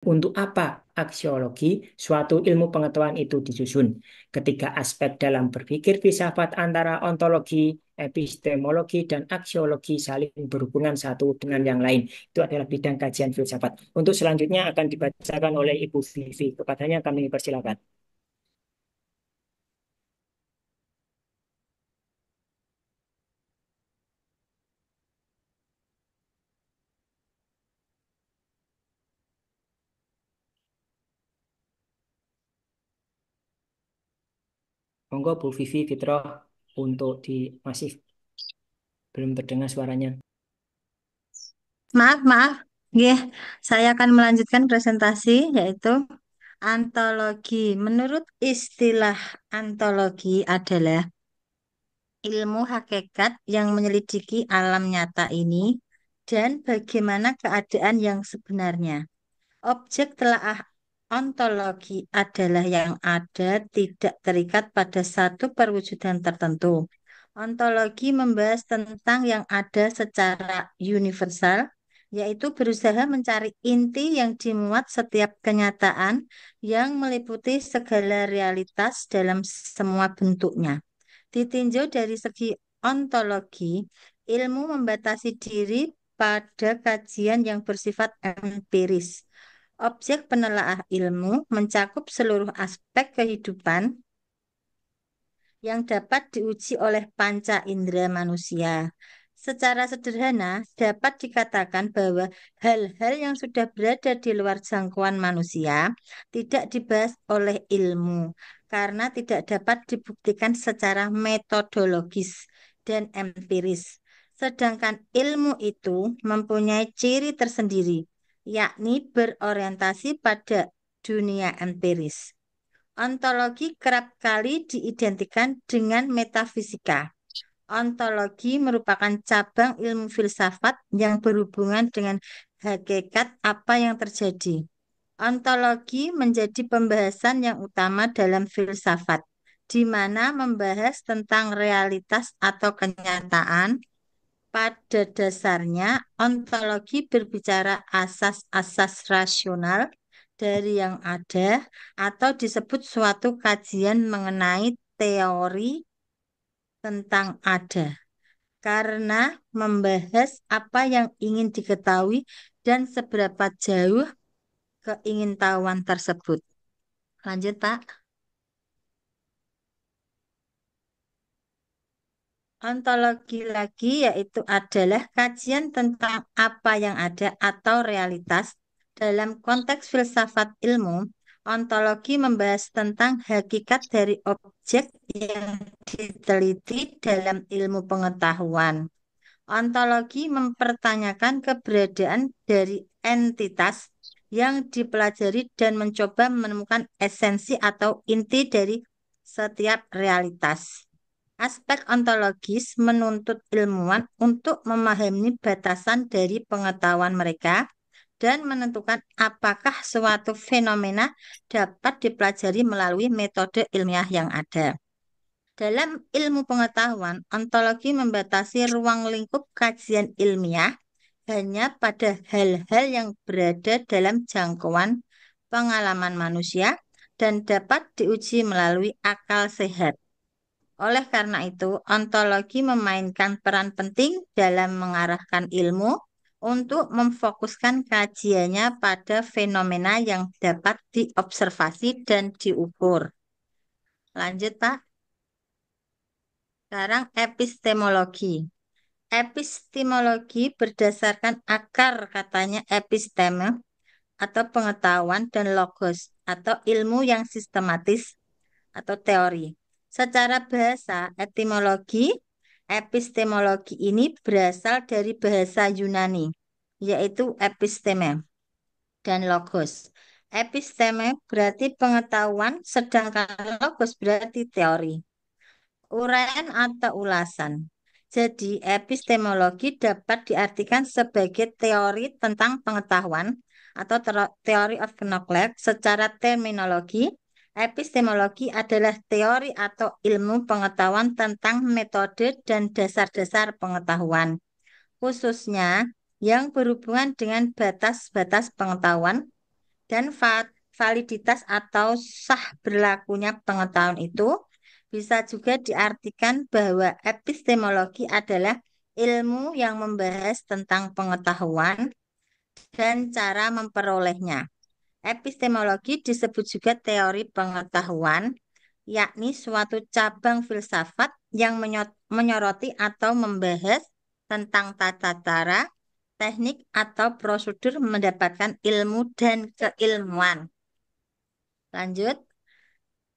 Untuk apa aksiologi, suatu ilmu pengetahuan itu disusun? Ketiga aspek dalam berpikir filsafat antara ontologi, epistemologi, dan aksiologi saling berhubungan satu dengan yang lain. Itu adalah bidang kajian filsafat. Untuk selanjutnya akan dibacakan oleh Ibu Vivi. Kepadanya kami persilakan. Monggo Bu Vivi Fitroh untuk masih belum terdengar suaranya. Maaf, maaf. Nggih, saya akan melanjutkan presentasi yaitu antologi. Menurut istilah antologi adalah ilmu hakikat yang menyelidiki alam nyata ini dan bagaimana keadaan yang sebenarnya. Objek telaah ontologi adalah yang ada tidak terikat pada satu perwujudan tertentu. Ontologi membahas tentang yang ada secara universal, yaitu berusaha mencari inti yang dimuat setiap kenyataan yang meliputi segala realitas dalam semua bentuknya. Ditinjau dari segi ontologi, ilmu membatasi diri pada kajian yang bersifat empiris. Objek penelaah ilmu mencakup seluruh aspek kehidupan yang dapat diuji oleh panca indera manusia. Secara sederhana, dapat dikatakan bahwa hal-hal yang sudah berada di luar jangkauan manusia tidak dibahas oleh ilmu karena tidak dapat dibuktikan secara metodologis dan empiris. Sedangkan ilmu itu mempunyai ciri tersendiri, yakni berorientasi pada dunia empiris. Ontologi kerap kali diidentikan dengan metafisika. Ontologi merupakan cabang ilmu filsafat yang berhubungan dengan hakikat apa yang terjadi. Ontologi menjadi pembahasan yang utama dalam filsafat, di mana membahas tentang realitas atau kenyataan. Pada dasarnya, ontologi berbicara asas-asas rasional dari yang ada, atau disebut suatu kajian mengenai teori tentang ada, karena membahas apa yang ingin diketahui dan seberapa jauh keingintahuan tersebut. Lanjut, Pak. Ontologi lagi yaitu adalah kajian tentang apa yang ada atau realitas. Dalam konteks filsafat ilmu, ontologi membahas tentang hakikat dari objek yang diteliti dalam ilmu pengetahuan. Ontologi mempertanyakan keberadaan dari entitas yang dipelajari dan mencoba menemukan esensi atau inti dari setiap realitas. Aspek ontologis menuntut ilmuwan untuk memahami batasan dari pengetahuan mereka dan menentukan apakah suatu fenomena dapat dipelajari melalui metode ilmiah yang ada. Dalam ilmu pengetahuan, ontologi membatasi ruang lingkup kajian ilmiah hanya pada hal-hal yang berada dalam jangkauan pengalaman manusia dan dapat diuji melalui akal sehat. Oleh karena itu, ontologi memainkan peran penting dalam mengarahkan ilmu untuk memfokuskan kajiannya pada fenomena yang dapat diobservasi dan diukur. Lanjut, Pak. Sekarang epistemologi. Epistemologi berdasarkan akar katanya episteme atau pengetahuan dan logos atau ilmu yang sistematis atau teori. Secara bahasa, epistemologi ini berasal dari bahasa Yunani, yaitu episteme dan logos. Episteme berarti pengetahuan, sedangkan logos berarti teori. Uraian atau ulasan. Jadi, epistemologi dapat diartikan sebagai teori tentang pengetahuan atau teori of knowledge secara terminologi. Epistemologi adalah teori atau ilmu pengetahuan tentang metode dan dasar-dasar pengetahuan, khususnya yang berhubungan dengan batas-batas pengetahuan dan validitas atau sah berlakunya pengetahuan itu bisa juga diartikan bahwa epistemologi adalah ilmu yang membahas tentang pengetahuan dan cara memperolehnya. Epistemologi disebut juga teori pengetahuan, yakni suatu cabang filsafat yang menyoroti atau membahas tentang tata cara, teknik, atau prosedur mendapatkan ilmu dan keilmuan. Lanjut,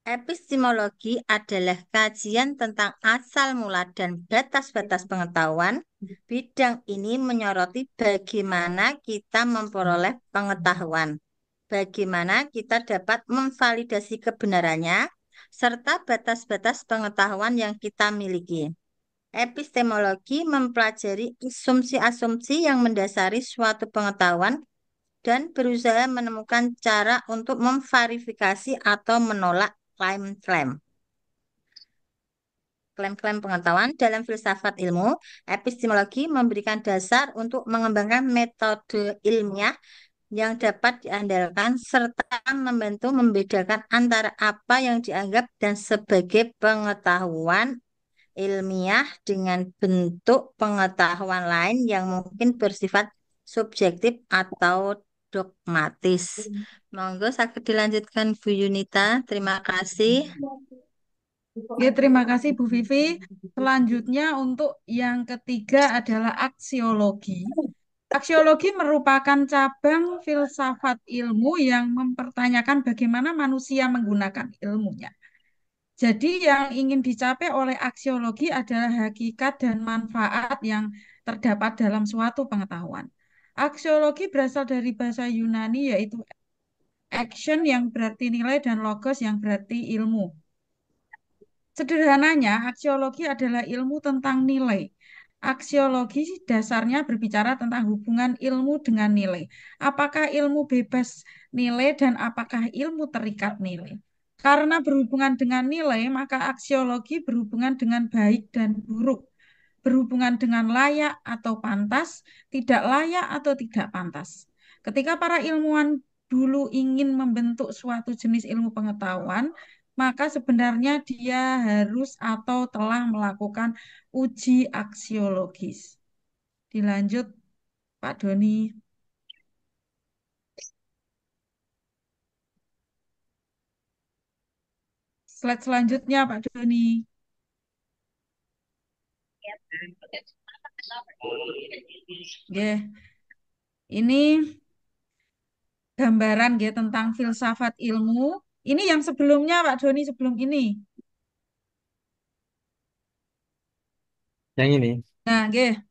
epistemologi adalah kajian tentang asal mula dan batas-batas pengetahuan. Bidang ini menyoroti bagaimana kita memperoleh pengetahuan, bagaimana kita dapat memvalidasi kebenarannya, serta batas-batas pengetahuan yang kita miliki. Epistemologi mempelajari asumsi-asumsi yang mendasari suatu pengetahuan dan berusaha menemukan cara untuk memverifikasi atau menolak klaim-klaim. Klaim-klaim pengetahuan dalam filsafat ilmu, epistemologi memberikan dasar untuk mengembangkan metode ilmiah yang dapat diandalkan serta membantu membedakan antara apa yang dianggap dan sebagai pengetahuan ilmiah dengan bentuk pengetahuan lain yang mungkin bersifat subjektif atau dogmatis. Monggo sakit dilanjutkan Bu Yunita. Terima kasih. Oke, terima kasih Bu Vivi. Selanjutnya untuk yang ketiga adalah aksiologi. Aksiologi merupakan cabang filsafat ilmu yang mempertanyakan bagaimana manusia menggunakan ilmunya. Jadi yang ingin dicapai oleh aksiologi adalah hakikat dan manfaat yang terdapat dalam suatu pengetahuan. Aksiologi berasal dari bahasa Yunani yaitu action yang berarti nilai dan logos yang berarti ilmu. Sederhananya, aksiologi adalah ilmu tentang nilai. Aksiologi dasarnya berbicara tentang hubungan ilmu dengan nilai. Apakah ilmu bebas nilai dan apakah ilmu terikat nilai? Karena berhubungan dengan nilai, maka aksiologi berhubungan dengan baik dan buruk, berhubungan dengan layak atau pantas, tidak layak atau tidak pantas. Ketika para ilmuwan dulu ingin membentuk suatu jenis ilmu pengetahuan, maka sebenarnya dia harus atau telah melakukan uji aksiologis. Dilanjut, Pak Doni. Slide selanjutnya, Pak Doni. Ya, ini gambaran ya tentang filsafat ilmu. Ini yang sebelumnya, Pak Doni, sebelum ini. Yang ini. Nah, ya.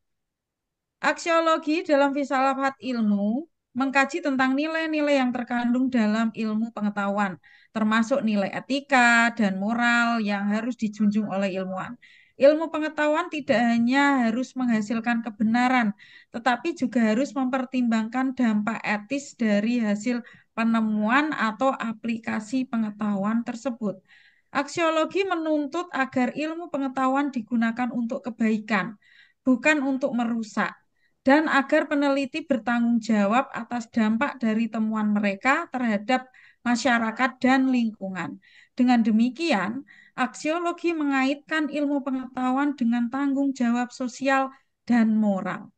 Aksiologi dalam filsafat ilmu mengkaji tentang nilai-nilai yang terkandung dalam ilmu pengetahuan, termasuk nilai etika dan moral yang harus dijunjung oleh ilmuwan. Ilmu pengetahuan tidak hanya harus menghasilkan kebenaran, tetapi juga harus mempertimbangkan dampak etis dari hasil penemuan atau aplikasi pengetahuan tersebut. Aksiologi menuntut agar ilmu pengetahuan digunakan untuk kebaikan, bukan untuk merusak, dan agar peneliti bertanggung jawab atas dampak dari temuan mereka terhadap masyarakat dan lingkungan. Dengan demikian, aksiologi mengaitkan ilmu pengetahuan dengan tanggung jawab sosial dan moral.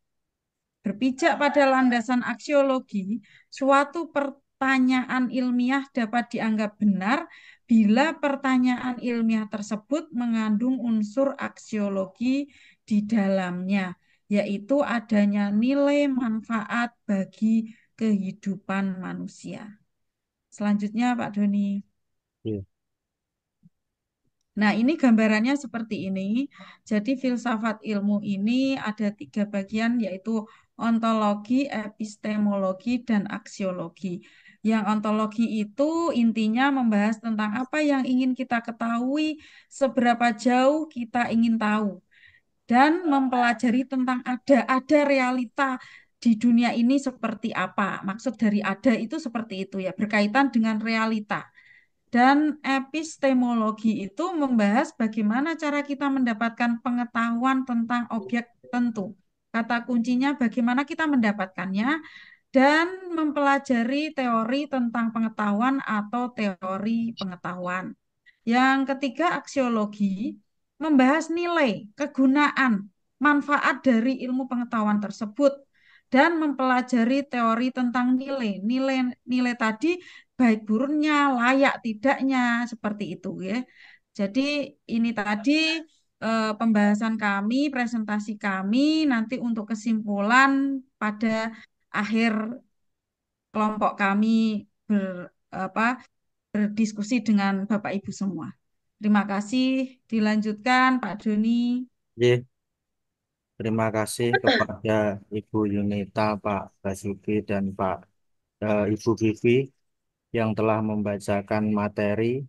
Berpijak pada landasan aksiologi, suatu pertanyaan ilmiah dapat dianggap benar bila pertanyaan ilmiah tersebut mengandung unsur aksiologi di dalamnya, yaitu adanya nilai manfaat bagi kehidupan manusia. Selanjutnya, Pak Doni. Iya. Nah, ini gambarannya seperti ini. Jadi filsafat ilmu ini ada 3 bagian, yaitu ontologi, epistemologi, dan aksiologi. Yang ontologi itu intinya membahas tentang apa yang ingin kita ketahui, seberapa jauh kita ingin tahu, dan mempelajari tentang ada realita di dunia ini seperti apa. Maksud dari ada itu seperti itu ya, berkaitan dengan realita. Dan epistemologi itu membahas bagaimana cara kita mendapatkan pengetahuan tentang objek tertentu. Kata kuncinya bagaimana kita mendapatkannya dan mempelajari teori tentang pengetahuan atau teori pengetahuan. Yang ketiga, aksiologi membahas nilai, kegunaan, manfaat dari ilmu pengetahuan tersebut dan mempelajari teori tentang nilai. Nilai tadi baik buruknya, layak tidaknya, seperti itu ya. Jadi ini tadi pembahasan kami, presentasi kami nanti untuk kesimpulan pada akhir kelompok kami ber, apa, berdiskusi dengan Bapak Ibu semua. Terima kasih. Dilanjutkan Pak Doni. Ye, terima kasih kepada Ibu Yunita, Pak Basuki, dan Ibu Vivi yang telah membacakan materi.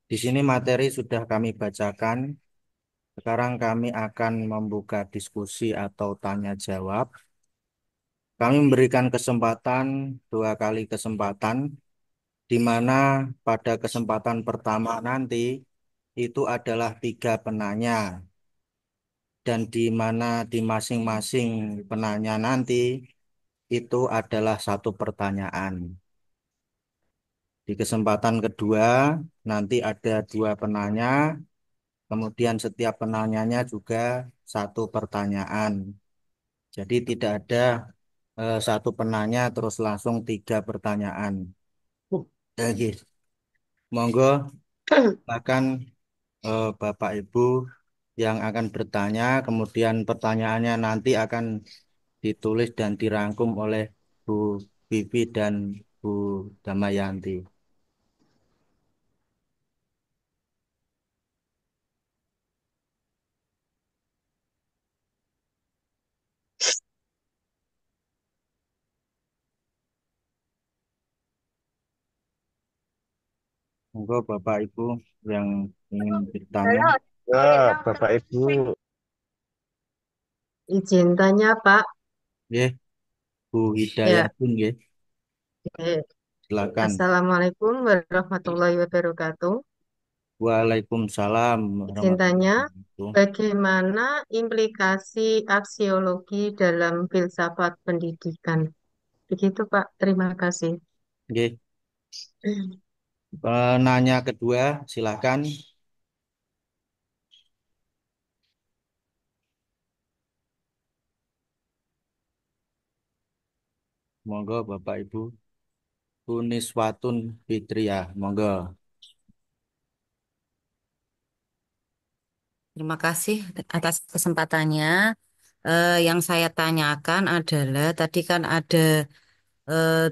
Di sini materi sudah kami bacakan. Sekarang kami akan membuka diskusi atau tanya jawab. Kami memberikan kesempatan 2 kali kesempatan, di mana pada kesempatan pertama nanti itu adalah 3 penanya, dan di mana di masing-masing penanya nanti itu adalah 1 pertanyaan. Di kesempatan kedua nanti ada 2 penanya, kemudian setiap penanyanya juga 1 pertanyaan. Jadi tidak ada 1 penanya terus langsung 3 pertanyaan. Lagi, monggo silakan Bapak Ibu yang akan bertanya, kemudian pertanyaannya nanti akan ditulis dan dirangkum oleh Bu Vivi dan Bu Damayanti. Monggo Bapak Ibu yang ingin bertanya. Ya, Bapak Ibu, Izin tanya, Pak. Ya, Bu Hidayah Ya, pun ya, eh, silakan. Assalamualaikum warahmatullahi wabarakatuh. Waalaikumsalam Izin warahmatullahi tanya, wabarakatuh. bagaimana implikasi aksiologi dalam filsafat pendidikan? Begitu, Pak. Terima kasih. Oke, penanya kedua, silakan. Monggo Bapak Ibu. Uniswatun Fitriah, monggo. Terima kasih atas kesempatannya. Yang saya tanyakan adalah tadi kan ada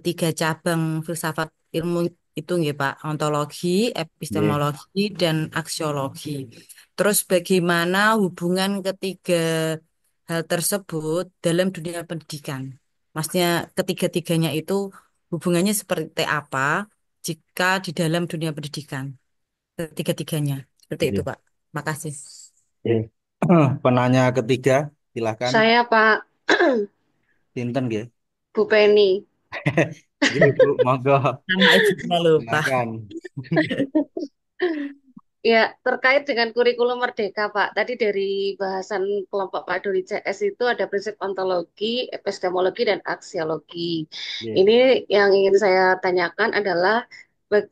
3 cabang filsafat ilmu itu nggih Pak, ontologi, Nggih, epistemologi, dan aksiologi. Terus bagaimana hubungan ketiga hal tersebut dalam dunia pendidikan? Maksudnya ketiga-tiganya itu hubungannya seperti apa jika di dalam dunia pendidikan? Ketiga-tiganya. Seperti itu nggih. Pak. Makasih. Nggih. Penanya ketiga, silakan. Saya Pak Sinten nggih. Bu Penny. Nggih, Bu, monggo. Nama ibunya lupa. Silakan. Ya, terkait dengan kurikulum Merdeka, Pak. Tadi dari bahasan kelompok Pak Doni CS itu ada prinsip ontologi, epistemologi, dan aksiologi. Nggih, Ini yang ingin saya tanyakan adalah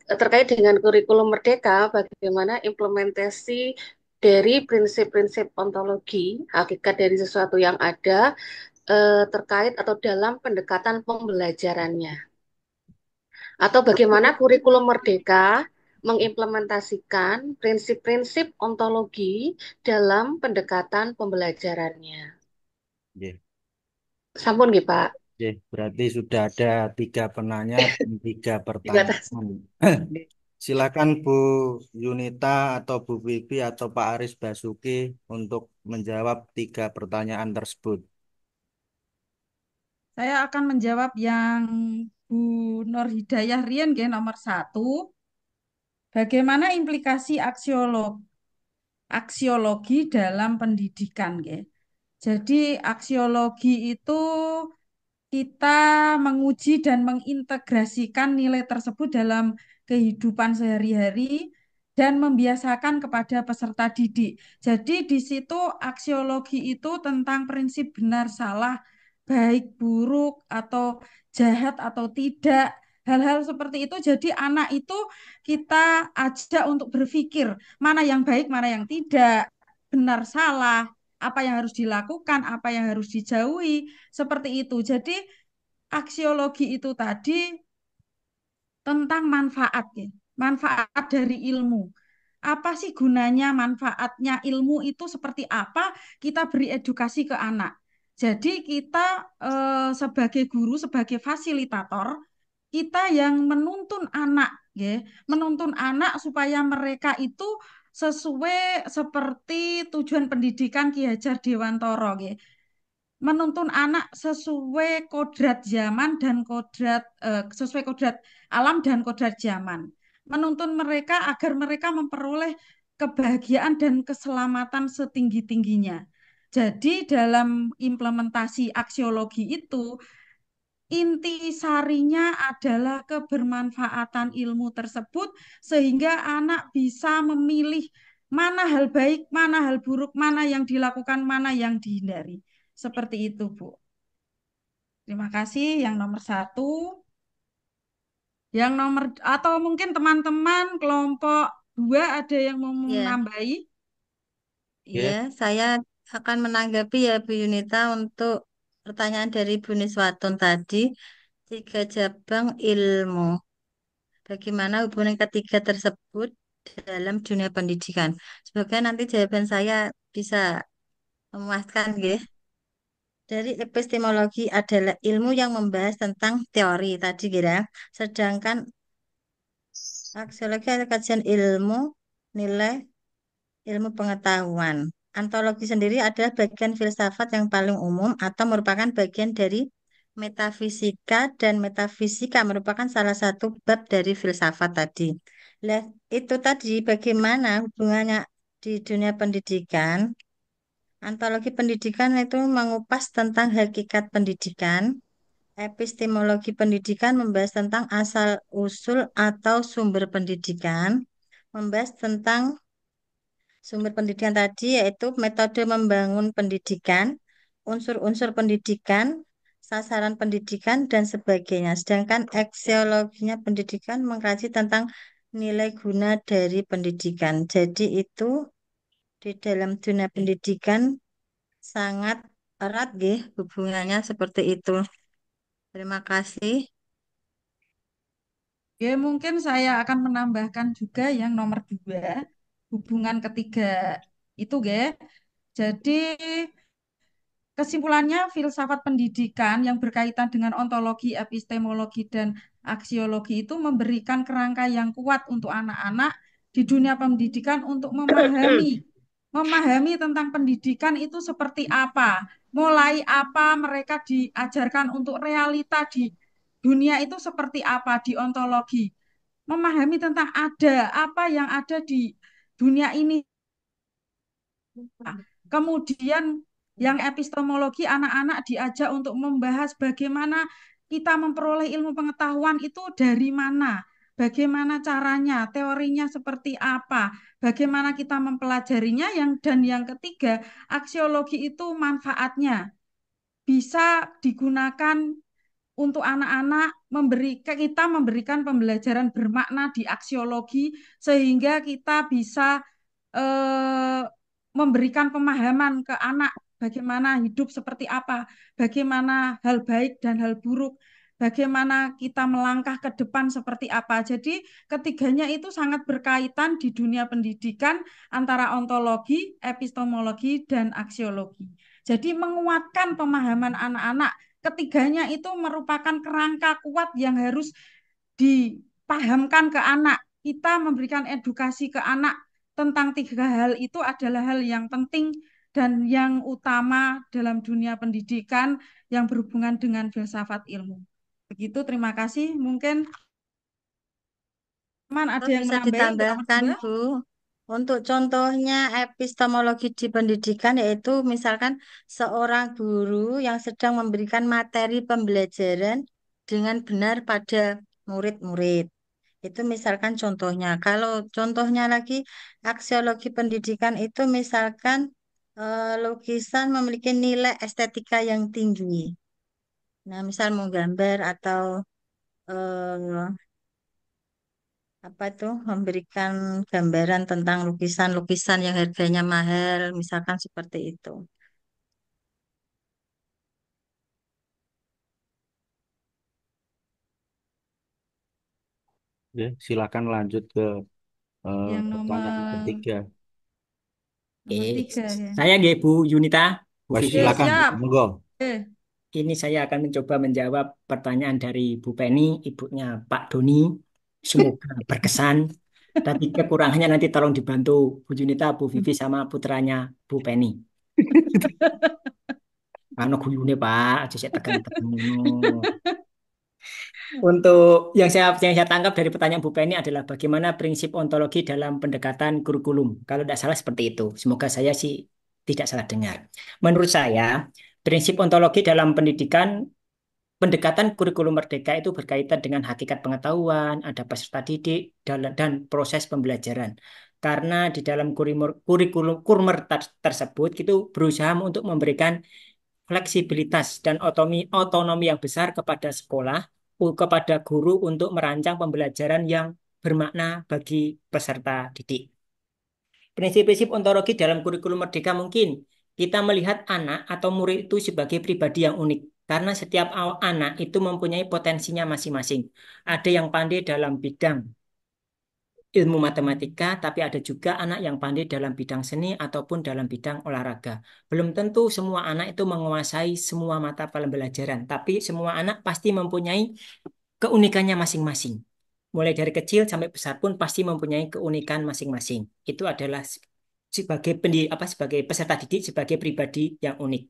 terkait dengan kurikulum Merdeka, bagaimana implementasi dari prinsip-prinsip ontologi, hakikat dari sesuatu yang ada, terkait atau dalam pendekatan pembelajarannya. Atau bagaimana kurikulum Merdeka mengimplementasikan prinsip-prinsip ontologi dalam pendekatan pembelajarannya. nggih. Sampun nggih, Pak. Nggih, berarti sudah ada 3 penanya dan 3 pertanyaan. Dibatasi. Silakan Bu Yunita atau Bu Vivi atau Pak Aris Basuki untuk menjawab 3 pertanyaan tersebut. Saya akan menjawab yang Bu Nur Hidayah Rian nggih, nomor 1. Bagaimana implikasi aksiologi dalam pendidikan nggih. Jadi aksiologi itu kita menguji dan mengintegrasikan nilai tersebut dalam kehidupan sehari-hari dan membiasakan kepada peserta didik. Jadi di situ aksiologi itu tentang prinsip benar salah, baik buruk atau jahat atau tidak. Hal-hal seperti itu jadi anak itu kita ajak untuk berpikir mana yang baik, mana yang tidak, benar salah, apa yang harus dilakukan, apa yang harus dijauhi, seperti itu. Jadi aksiologi itu tadi tentang manfaat ya, manfaat dari ilmu. Apa sih gunanya, manfaatnya ilmu itu seperti apa? Kita beri edukasi ke anak. Jadi kita sebagai guru, sebagai fasilitator, kita yang menuntun anak, ya, menuntun anak supaya mereka itu sesuai seperti tujuan pendidikan Ki Hajar Dewantara, ya, menuntun anak sesuai kodrat zaman dan sesuai kodrat alam dan kodrat zaman. Menuntun mereka agar mereka memperoleh kebahagiaan dan keselamatan setinggi-tingginya. Jadi dalam implementasi aksiologi itu inti sarinya adalah kebermanfaatan ilmu tersebut sehingga anak bisa memilih mana hal baik, mana hal buruk, mana yang dilakukan, mana yang dihindari. Seperti itu, Bu. Terima kasih. Yang nomor satu. Yang nomor, atau mungkin teman-teman kelompok dua ada yang mau Ya, menambahi? iya, Ya, saya akan menanggapi ya Bu Yunita untuk pertanyaan dari Bu Niswatun tadi. Tiga cabang ilmu. Bagaimana hubungan ketiga tersebut dalam dunia pendidikan? Semoga nanti jawaban saya bisa memuaskan, ya. Dari epistemologi adalah ilmu yang membahas tentang teori tadi, kira. Sedangkan aksiologi adalah kajian ilmu, nilai, ilmu pengetahuan. Antologi sendiri adalah bagian filsafat yang paling umum atau merupakan bagian dari metafisika dan metafisika merupakan salah satu bab dari filsafat tadi. Lah, itu tadi bagaimana hubungannya di dunia pendidikan? Antologi pendidikan itu mengupas tentang hakikat pendidikan. Epistemologi pendidikan membahas tentang asal-usul atau sumber pendidikan. Membahas tentang sumber pendidikan tadi yaitu metode membangun pendidikan, unsur-unsur pendidikan, sasaran pendidikan, dan sebagainya. Sedangkan aksiologinya pendidikan mengkaji tentang nilai guna dari pendidikan. Jadi itu di dalam dunia pendidikan sangat erat nggih hubungannya seperti itu. Terima kasih. Ya, mungkin saya akan menambahkan juga yang nomor dua, hubungan ketiga itu, ya. Jadi kesimpulannya, filsafat pendidikan yang berkaitan dengan ontologi, epistemologi, dan aksiologi itu memberikan kerangka yang kuat untuk anak-anak di dunia pendidikan untuk memahami tentang pendidikan itu seperti apa, mulai apa mereka diajarkan untuk realita di dunia itu seperti apa di ontologi, memahami tentang ada apa yang ada di dunia ini. Kemudian yang epistemologi anak-anak diajak untuk membahas bagaimana kita memperoleh ilmu pengetahuan itu dari mana, bagaimana caranya, teorinya seperti apa, bagaimana kita mempelajarinya, dan yang ketiga, aksiologi itu manfaatnya bisa digunakan untuk anak-anak kita memberikan pembelajaran bermakna di aksiologi sehingga kita bisa eh, memberikan pemahaman ke anak bagaimana hidup seperti apa, bagaimana hal baik dan hal buruk, bagaimana kita melangkah ke depan seperti apa. Jadi ketiganya itu sangat berkaitan di dunia pendidikan antara ontologi, epistemologi, dan aksiologi. Jadi menguatkan pemahaman anak-anak. Ketiganya itu merupakan kerangka kuat yang harus dipahamkan ke anak. Kita memberikan edukasi ke anak tentang tiga hal itu adalah hal yang penting dan yang utama dalam dunia pendidikan yang berhubungan dengan filsafat ilmu. Begitu, terima kasih. Mungkin teman ada Oh, yang bisa menambahi untuk nomor ditambahkan, dua? Bu. Untuk contohnya epistemologi di pendidikan yaitu misalkan seorang guru yang sedang memberikan materi pembelajaran dengan benar pada murid-murid. Itu misalkan contohnya. Kalau contohnya lagi aksiologi pendidikan itu misalkan lukisan memiliki nilai estetika yang tinggi. Nah, misal mau gambar atau eh, apa tuh memberikan gambaran tentang lukisan-lukisan yang harganya mahal, misalkan seperti itu. Ya, silakan lanjut ke Yang pertanyaan nomor ketiga. nomor Eh, tiga ya. saya nggih Bu Yunita, Bu Wes, Vivi. silakan, Siap. monggo. Eh, Ini saya akan mencoba menjawab pertanyaan dari Bu Penny, ibunya Pak Doni. Semoga berkesan. Tapi kekurangannya nanti tolong dibantu Bu Junita, Bu Vivi, sama putranya Bu Penny. Karena guyune Pak, aja saya tekan-tekan. Untuk yang saya tangkap dari pertanyaan Bu Penny adalah bagaimana prinsip ontologi dalam pendekatan kurikulum. Kalau tidak salah seperti itu. Semoga saya sih tidak salah dengar. Menurut saya, prinsip ontologi dalam pendidikan pendekatan kurikulum merdeka itu berkaitan dengan hakikat pengetahuan, ada peserta didik, dan proses pembelajaran. Karena di dalam kurikulum kurmer tersebut itu berusaha untuk memberikan fleksibilitas dan otonomi yang besar kepada sekolah, kepada guru untuk merancang pembelajaran yang bermakna bagi peserta didik. Prinsip-prinsip ontologi dalam kurikulum merdeka mungkin kita melihat anak atau murid itu sebagai pribadi yang unik. Karena setiap anak itu mempunyai potensinya masing-masing. Ada yang pandai dalam bidang ilmu matematika, tapi ada juga anak yang pandai dalam bidang seni ataupun dalam bidang olahraga. Belum tentu semua anak itu menguasai semua mata pembelajaran, tapi semua anak pasti mempunyai keunikannya masing-masing. Mulai dari kecil sampai besar pun pasti mempunyai keunikan masing-masing. Itu adalah sebagai sebagai peserta didik sebagai pribadi yang unik.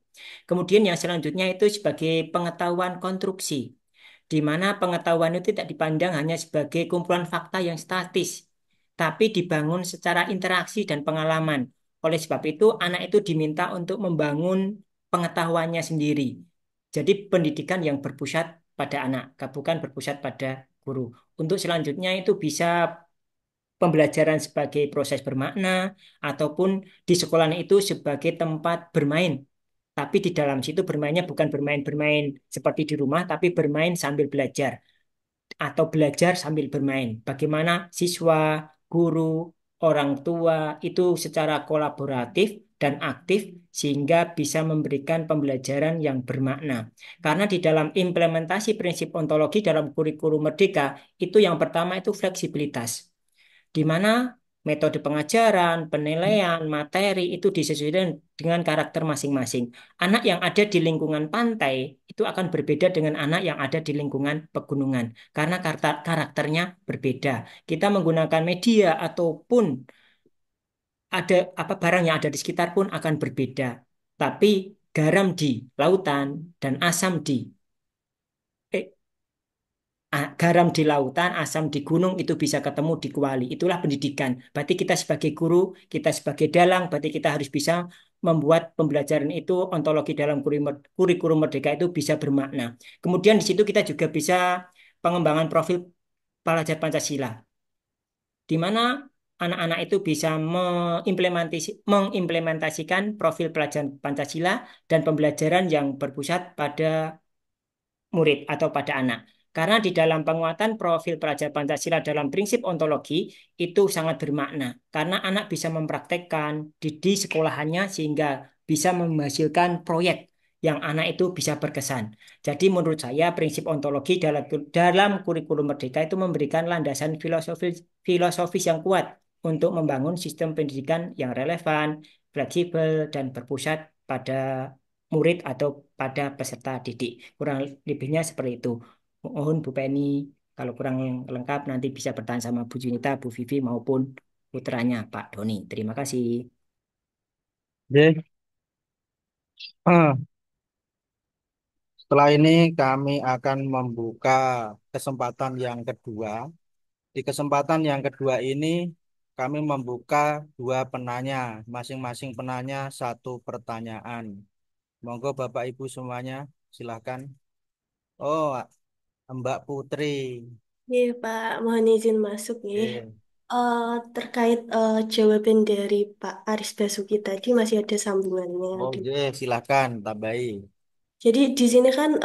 Kemudian yang selanjutnya itu sebagai pengetahuan konstruksi, di mana pengetahuan itu tidak dipandang hanya sebagai kumpulan fakta yang statis, tapi dibangun secara interaksi dan pengalaman. Oleh sebab itu, anak itu diminta untuk membangun pengetahuannya sendiri. Jadi pendidikan yang berpusat pada anak, bukan berpusat pada guru. Untuk selanjutnya itu bisa pembelajaran sebagai proses bermakna ataupun di sekolah itu sebagai tempat bermain. Tapi di dalam situ bermainnya bukan bermain-bermain seperti di rumah, tapi bermain sambil belajar atau belajar sambil bermain. Bagaimana siswa, guru, orang tua itu secara kolaboratif dan aktif sehingga bisa memberikan pembelajaran yang bermakna. Karena di dalam implementasi prinsip ontologi dalam kurikulum merdeka itu yang pertama itu fleksibilitas, di mana metode pengajaran, penilaian, materi itu disesuaikan dengan karakter masing-masing. Anak yang ada di lingkungan pantai itu akan berbeda dengan anak yang ada di lingkungan pegunungan karena karakternya berbeda. Kita menggunakan media ataupun ada apa barang yang ada di sekitar pun akan berbeda. Tapi garam di lautan dan asam di garam di lautan, asam di gunung itu bisa ketemu di kuali. Itulah pendidikan. Berarti kita sebagai guru, kita sebagai dalang, berarti kita harus bisa membuat pembelajaran itu ontologi dalam kurikulum merdeka itu bisa bermakna. Kemudian di situ kita juga bisa pengembangan profil pelajar Pancasila, di mana anak-anak itu bisa mengimplementasikan profil pelajaran Pancasila dan pembelajaran yang berpusat pada murid atau pada anak. Karena di dalam penguatan profil pelajar Pancasila dalam prinsip ontologi itu sangat bermakna. Karena anak bisa mempraktekkan di sekolahannya sehingga bisa menghasilkan proyek yang anak itu bisa berkesan. Jadi menurut saya prinsip ontologi dalam kurikulum merdeka itu memberikan landasan filosofis yang kuat untuk membangun sistem pendidikan yang relevan, fleksibel, dan berpusat pada murid atau pada peserta didik. Kurang lebihnya seperti itu. Mohon Bu Penny, kalau kurang lengkap nanti bisa bertanya sama Bu Junita, Bu Vivi maupun putranya Pak Doni. Terima kasih. Oke. Setelah ini kami akan membuka kesempatan yang kedua. Di kesempatan yang kedua ini kami membuka dua penanya, masing-masing penanya satu pertanyaan. Monggo Bapak Ibu semuanya, silakan. Oh, Mbak Putri. Iya, Pak, mohon izin masuk nih. Oke. Eh, terkait jawaban dari Pak Aris Basuki tadi masih ada sambungannya. Oh, silakan tambahi. Jadi di sini kan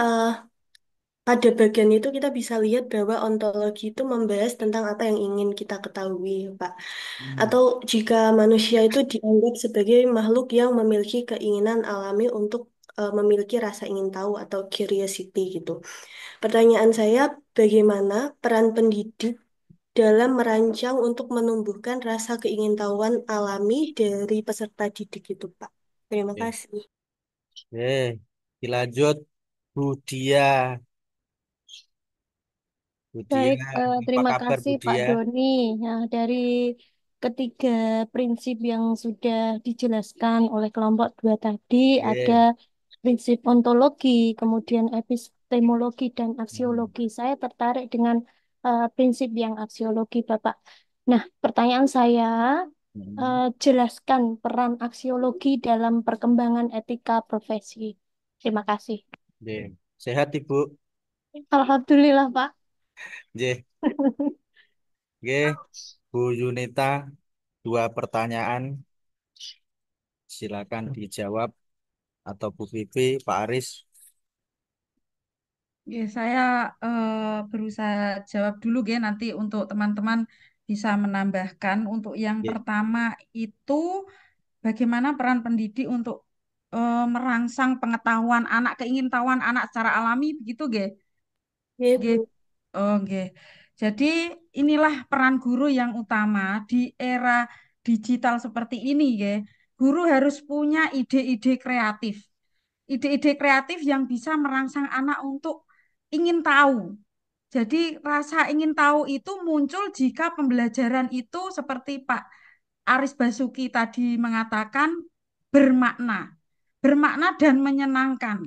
pada bagian itu kita bisa lihat bahwa ontologi itu membahas tentang apa yang ingin kita ketahui, Pak. Hmm. Atau jika manusia itu dianggap sebagai makhluk yang memiliki keinginan alami untuk memiliki rasa ingin tahu atau curiosity gitu. Pertanyaan saya, bagaimana peran pendidik dalam merancang untuk menumbuhkan rasa keingintahuan alami dari peserta didik itu, Pak? Terima Oke, kasih. Oke, dilanjut Budia. Budia, Baik, apa terima kabar kasih Pak Budia? Doni. Nah, dari ketiga prinsip yang sudah dijelaskan oleh kelompok 2 tadi, ada Oke. prinsip ontologi, kemudian epistemologi, dan Hmm. aksiologi. Saya tertarik dengan prinsip yang aksiologi, Bapak. Nah, pertanyaan saya, Hmm. jelaskan peran aksiologi dalam perkembangan etika profesi. Terima kasih. Oke. Sehat Ibu? Alhamdulillah, Pak. Oke. Oke, Bu Yunita, dua pertanyaan. Silakan dijawab atau Bu Vivi, Pak Aris. Ya, saya berusaha jawab dulu ya nanti untuk teman-teman bisa menambahkan. Untuk yang Oke. pertama itu bagaimana peran pendidik untuk merangsang pengetahuan anak, keingintahuan anak secara alami begitu, Ge? Ya, Ge. Bu. Oke. Jadi inilah peran guru yang utama di era digital seperti ini, Ge. Guru harus punya ide-ide kreatif. Ide-ide kreatif yang bisa merangsang anak untuk ingin tahu. Jadi rasa ingin tahu itu muncul jika pembelajaran itu seperti Pak Aris Basuki tadi mengatakan bermakna, bermakna dan menyenangkan.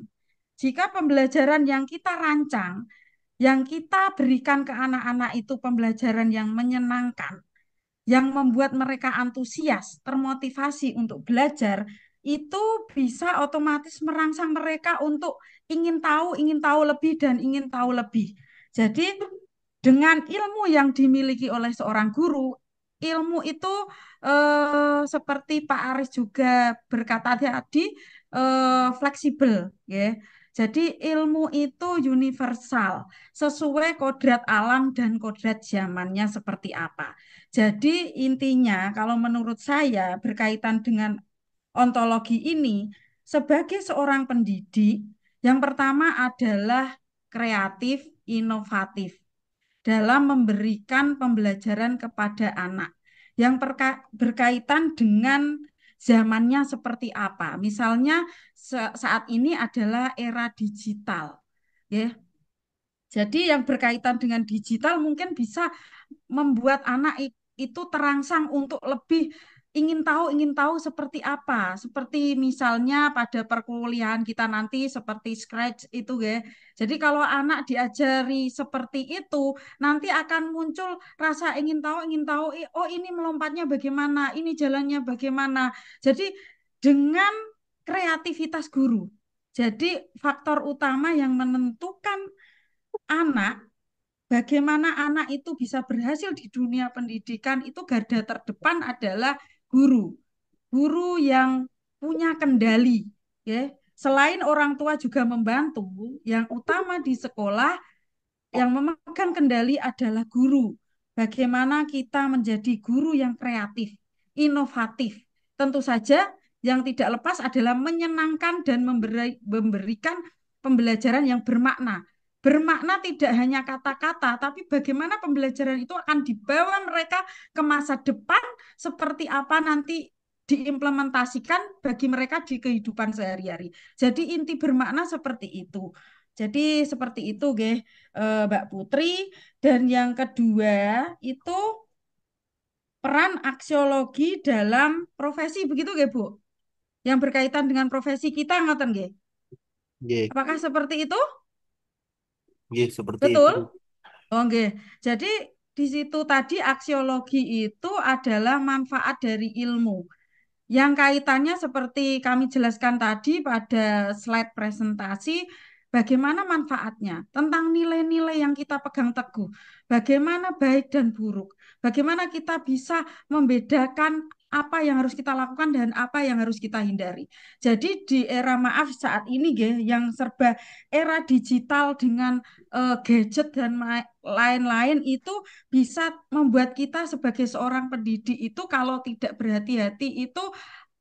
Jika pembelajaran yang kita rancang, yang kita berikan ke anak-anak itu pembelajaran yang menyenangkan, yang membuat mereka antusias, termotivasi untuk belajar, itu bisa otomatis merangsang mereka untuk ingin tahu lebih dan ingin tahu lebih. Jadi dengan ilmu yang dimiliki oleh seorang guru, ilmu itu seperti Pak Aris juga berkata tadi fleksibel, ya. Jadi ilmu itu universal, sesuai kodrat alam dan kodrat zamannya seperti apa. Jadi intinya kalau menurut saya berkaitan dengan ontologi ini, sebagai seorang pendidik, yang pertama adalah kreatif, inovatif dalam memberikan pembelajaran kepada anak yang berkaitan dengan zamannya seperti apa. Misalnya saat ini adalah era digital, ya. Jadi yang berkaitan dengan digital mungkin bisa membuat anak itu terangsang untuk lebih ingin tahu seperti apa. Seperti misalnya pada perkuliahan kita nanti seperti Scratch itu ya. Jadi kalau anak diajari seperti itu, nanti akan muncul rasa ingin tahu, oh ini melompatnya bagaimana, ini jalannya bagaimana. Jadi dengan kreativitas guru. Jadi faktor utama yang menentukan anak, bagaimana anak itu bisa berhasil di dunia pendidikan itu garda terdepan adalah guru. Guru yang punya kendali, ya. Selain orang tua juga membantu, yang utama di sekolah yang memegang kendali adalah guru. Bagaimana kita menjadi guru yang kreatif, inovatif. Tentu saja yang tidak lepas adalah menyenangkan dan memberikan pembelajaran yang bermakna. Bermakna tidak hanya kata-kata, tapi bagaimana pembelajaran itu akan dibawa mereka ke masa depan seperti apa nanti diimplementasikan bagi mereka di kehidupan sehari-hari. Jadi inti bermakna seperti itu. Jadi seperti itu, Mbak Putri. Dan yang kedua itu peran aksiologi dalam profesi, begitu nggih, Bu? Yang berkaitan dengan profesi kita, ngoten nggih? Nggih, Apakah seperti itu? nggih, seperti itu. Betul? Oh, nggih. Jadi di situ tadi aksiologi itu adalah manfaat dari ilmu. Yang kaitannya seperti kami jelaskan tadi pada slide presentasi, bagaimana manfaatnya, tentang nilai-nilai yang kita pegang teguh, bagaimana baik dan buruk, bagaimana kita bisa membedakan apa yang harus kita lakukan dan apa yang harus kita hindari. Jadi di era maaf saat ini yang serba era digital dengan gadget dan lain-lain itu bisa membuat kita sebagai seorang pendidik itu kalau tidak berhati-hati itu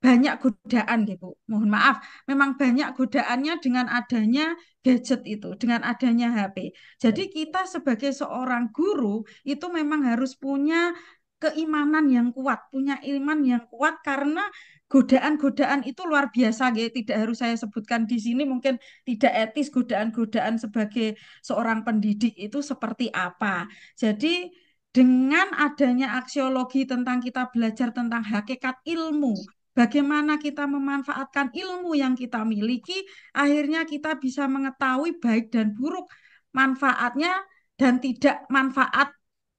banyak godaan gitu. Mohon maaf, memang banyak godaannya dengan adanya gadget itu, dengan adanya HP. Jadi kita sebagai seorang guru itu memang harus punya keimanan yang kuat, punya iman yang kuat karena godaan-godaan itu luar biasa gitu. Tidak harus saya sebutkan di sini, mungkin tidak etis godaan-godaan sebagai seorang pendidik itu seperti apa. Jadi dengan adanya aksiologi tentang kita belajar tentang hakikat ilmu, bagaimana kita memanfaatkan ilmu yang kita miliki, akhirnya kita bisa mengetahui baik dan buruk manfaatnya dan tidak manfaat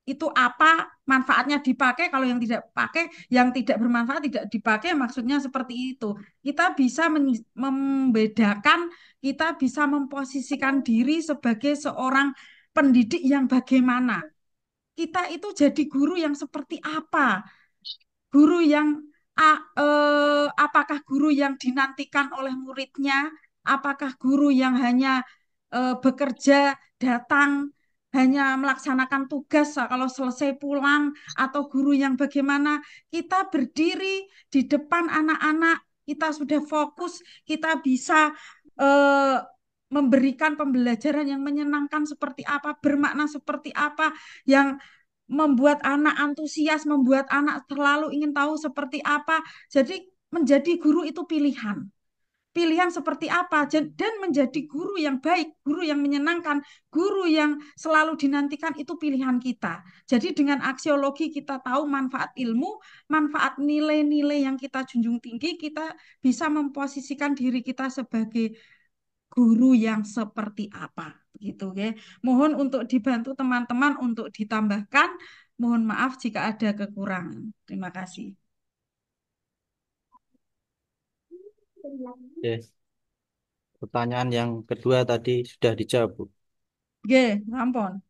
itu apa, manfaatnya dipakai, kalau yang tidak pakai, yang tidak bermanfaat tidak dipakai, maksudnya seperti itu. Kita bisa membedakan, kita bisa memposisikan diri sebagai seorang pendidik yang bagaimana. Kita itu jadi guru yang seperti apa? Guru yang apakah guru yang dinantikan oleh muridnya? Apakah guru yang hanya bekerja, datang, hanya melaksanakan tugas kalau selesai pulang, atau guru yang bagaimana? Kita berdiri di depan anak-anak, kita sudah fokus, kita bisa eh, memberikan pembelajaran yang menyenangkan seperti apa, bermakna seperti apa, yang membuat anak antusias, membuat anak terlalu ingin tahu seperti apa. Jadi menjadi guru itu pilihan. Pilihan seperti apa dan menjadi guru yang baik, guru yang menyenangkan, guru yang selalu dinantikan itu pilihan kita. Jadi dengan aksiologi kita tahu manfaat ilmu, manfaat nilai-nilai yang kita junjung tinggi, kita bisa memposisikan diri kita sebagai guru yang seperti apa gitu ya. Mohon untuk dibantu teman-teman untuk ditambahkan. Mohon maaf jika ada kekurangan. Terima kasih. Oke. Pertanyaan yang kedua tadi sudah dijawab, Bu. Oke, ampun.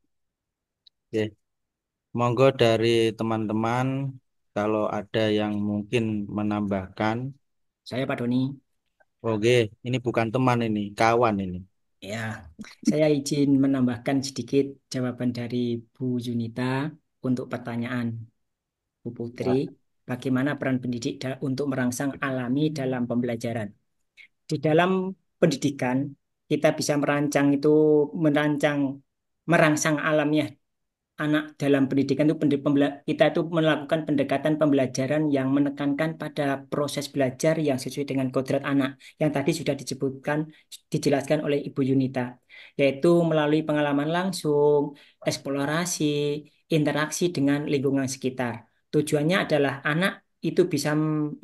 Oke. Monggo dari teman-teman kalau ada yang mungkin menambahkan. Saya Pak Doni. Oke, ini bukan teman ini, kawan ini. Ya, saya izin menambahkan sedikit jawaban dari Bu Yunita untuk pertanyaan Bu Putri. Bagaimana peran pendidik untuk merangsang alami dalam pembelajaran? Di dalam pendidikan, kita bisa merangsang alamiah anak dalam pendidikan itu kita itu melakukan pendekatan pembelajaran yang menekankan pada proses belajar yang sesuai dengan kodrat anak yang tadi sudah dijelaskan oleh Ibu Yunita, yaitu melalui pengalaman langsung, eksplorasi, interaksi dengan lingkungan sekitar. Tujuannya adalah anak itu bisa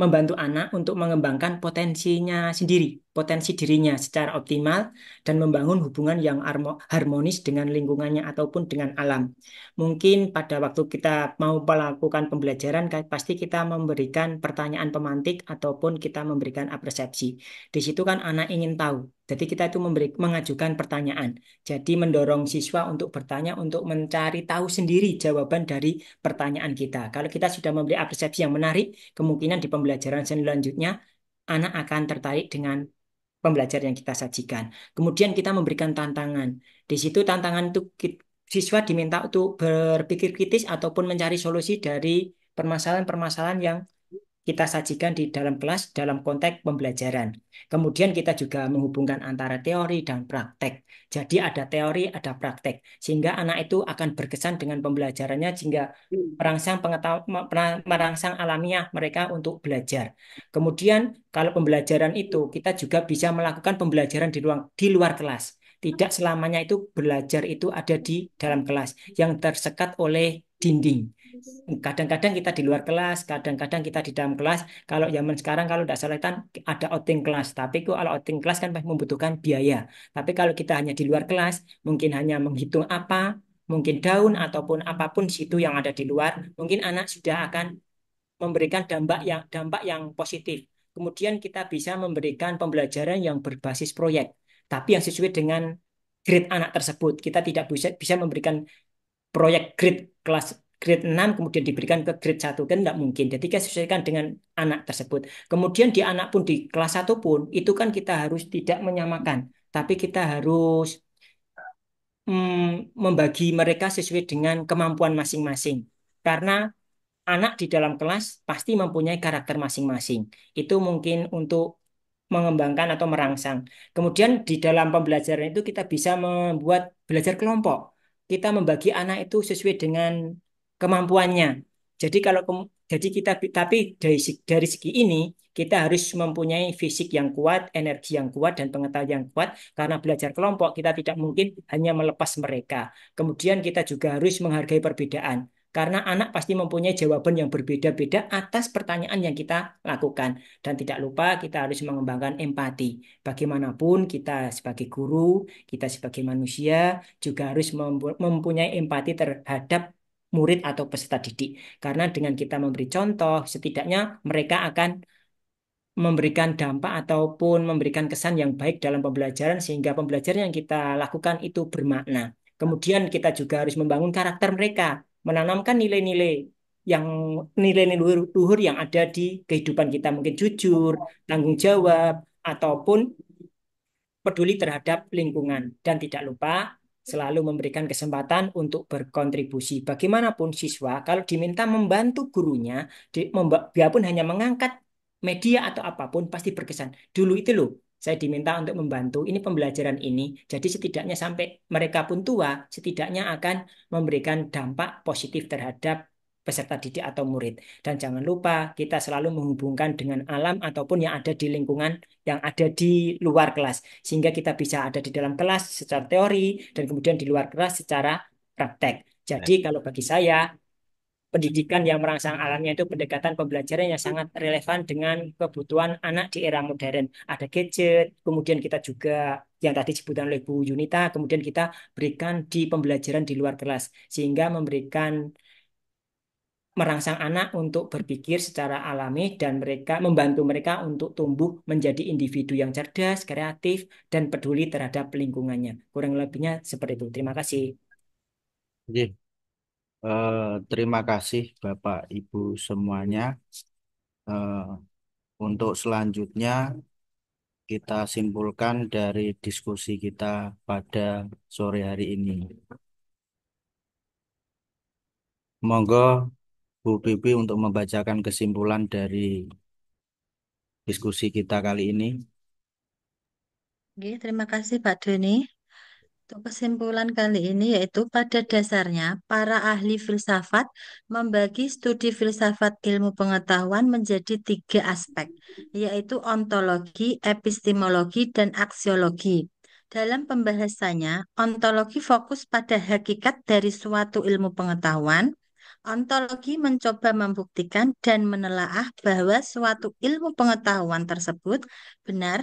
membantu anak untuk mengembangkan potensinya sendiri, potensi dirinya secara optimal dan membangun hubungan yang harmonis dengan lingkungannya ataupun dengan alam. Mungkin pada waktu kita mau melakukan pembelajaran, pasti kita memberikan pertanyaan pemantik ataupun kita memberikan apresiasi. Di situ kan anak ingin tahu. Jadi kita itu mengajukan pertanyaan. Jadi mendorong siswa untuk bertanya, untuk mencari tahu sendiri jawaban dari pertanyaan kita. Kalau kita sudah memberi apresiasi yang menarik, kemungkinan di pembelajaran selanjutnya anak akan tertarik dengan pembelajaran yang kita sajikan. Kemudian kita memberikan tantangan. Di situ tantangan itu siswa diminta untuk berpikir kritis ataupun mencari solusi dari permasalahan-permasalahan yang kita sajikan di dalam kelas dalam konteks pembelajaran. Kemudian kita juga menghubungkan antara teori dan praktek. Jadi ada teori, ada praktek. Sehingga anak itu akan berkesan dengan pembelajarannya sehingga merangsang alamiah mereka untuk belajar. Kemudian kalau pembelajaran itu kita juga bisa melakukan pembelajaran di luar kelas. Tidak selamanya itu belajar itu ada di dalam kelas yang tersekat oleh dinding. Kadang-kadang kita di luar kelas, kadang-kadang kita di dalam kelas. Kalau zaman sekarang kalau tidak salah kan ada outing kelas. Tapi kalau outing kelas kan membutuhkan biaya. Tapi kalau kita hanya di luar kelas, mungkin hanya menghitung apa, mungkin daun ataupun apapun situ yang ada di luar, mungkin anak sudah akan memberikan dampak yang positif. Kemudian kita bisa memberikan pembelajaran yang berbasis proyek. tapi yang sesuai dengan grade anak tersebut. Kita tidak bisa memberikan proyek grade 6 kemudian diberikan ke grade 1 kan tidak mungkin. Jadi kita sesuaikan dengan anak tersebut. Kemudian di anak pun di kelas 1 pun itu kan kita harus tidak menyamakan, tapi kita harus membagi mereka sesuai dengan kemampuan masing-masing. Karena anak di dalam kelas pasti mempunyai karakter masing-masing. Itu mungkin untuk mengembangkan atau merangsang. Kemudian di dalam pembelajaran itu kita bisa membuat belajar kelompok. Kita membagi anak itu sesuai dengan kemampuannya. Jadi jadi kita tapi dari segi ini kita harus mempunyai fisik yang kuat, energi yang kuat dan pengetahuan yang kuat karena belajar kelompok kita tidak mungkin hanya melepas mereka. Kemudian kita juga harus menghargai perbedaan. Karena anak pasti mempunyai jawaban yang berbeda-beda atas pertanyaan yang kita lakukan. Dan tidak lupa kita harus mengembangkan empati. Bagaimanapun kita sebagai guru, kita sebagai manusia juga harus mempunyai empati terhadap murid atau peserta didik. Karena dengan kita memberi contoh, setidaknya mereka akan memberikan dampak ataupun memberikan kesan yang baik dalam pembelajaran sehingga pembelajaran yang kita lakukan itu bermakna. Kemudian kita juga harus membangun karakter mereka, menanamkan nilai-nilai yang nilai-nilai luhur yang ada di kehidupan kita, mungkin jujur, tanggung jawab, ataupun peduli terhadap lingkungan. Dan tidak lupa selalu memberikan kesempatan untuk berkontribusi. Bagaimanapun siswa, kalau diminta membantu gurunya, biarpun hanya mengangkat media atau apapun, pasti berkesan. Dulu itu loh, saya diminta untuk membantu ini pembelajaran ini. Jadi setidaknya sampai mereka pun tua, setidaknya akan memberikan dampak positif terhadap peserta didik atau murid. Dan jangan lupa kita selalu menghubungkan dengan alam ataupun yang ada di lingkungan yang ada di luar kelas. Sehingga kita bisa ada di dalam kelas secara teori dan kemudian di luar kelas secara praktek. Jadi kalau bagi saya, pendidikan yang merangsang alamnya itu pendekatan pembelajaran yang sangat relevan dengan kebutuhan anak di era modern. Ada gadget, kemudian kita juga yang tadi disebutan oleh Bu Yunita, kemudian kita berikan di pembelajaran di luar kelas. Sehingga merangsang anak untuk berpikir secara alami dan membantu mereka untuk tumbuh menjadi individu yang cerdas, kreatif, dan peduli terhadap lingkungannya. Kurang lebihnya seperti itu. Terima kasih. Jadi, terima kasih Bapak Ibu semuanya. Eh, untuk selanjutnya kita simpulkan dari diskusi kita pada sore hari ini. Monggo Bu Pipi untuk membacakan kesimpulan dari diskusi kita kali ini. Oke, terima kasih Pak Doni. Untuk kesimpulan kali ini yaitu pada dasarnya para ahli filsafat membagi studi filsafat ilmu pengetahuan menjadi 3 aspek, yaitu ontologi, epistemologi, dan aksiologi. Dalam pembahasannya, ontologi fokus pada hakikat dari suatu ilmu pengetahuan. Ontologi mencoba membuktikan dan menelaah bahwa suatu ilmu pengetahuan tersebut benar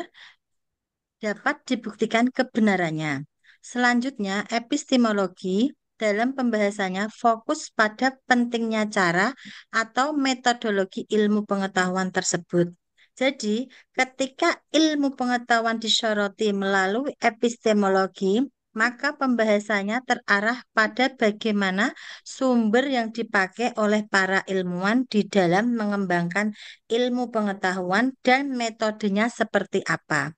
dapat dibuktikan kebenarannya. Selanjutnya, epistemologi dalam pembahasannya fokus pada pentingnya cara atau metodologi ilmu pengetahuan tersebut. Jadi, ketika ilmu pengetahuan disoroti melalui epistemologi, maka pembahasannya terarah pada bagaimana sumber yang dipakai oleh para ilmuwan di dalam mengembangkan ilmu pengetahuan dan metodenya seperti apa.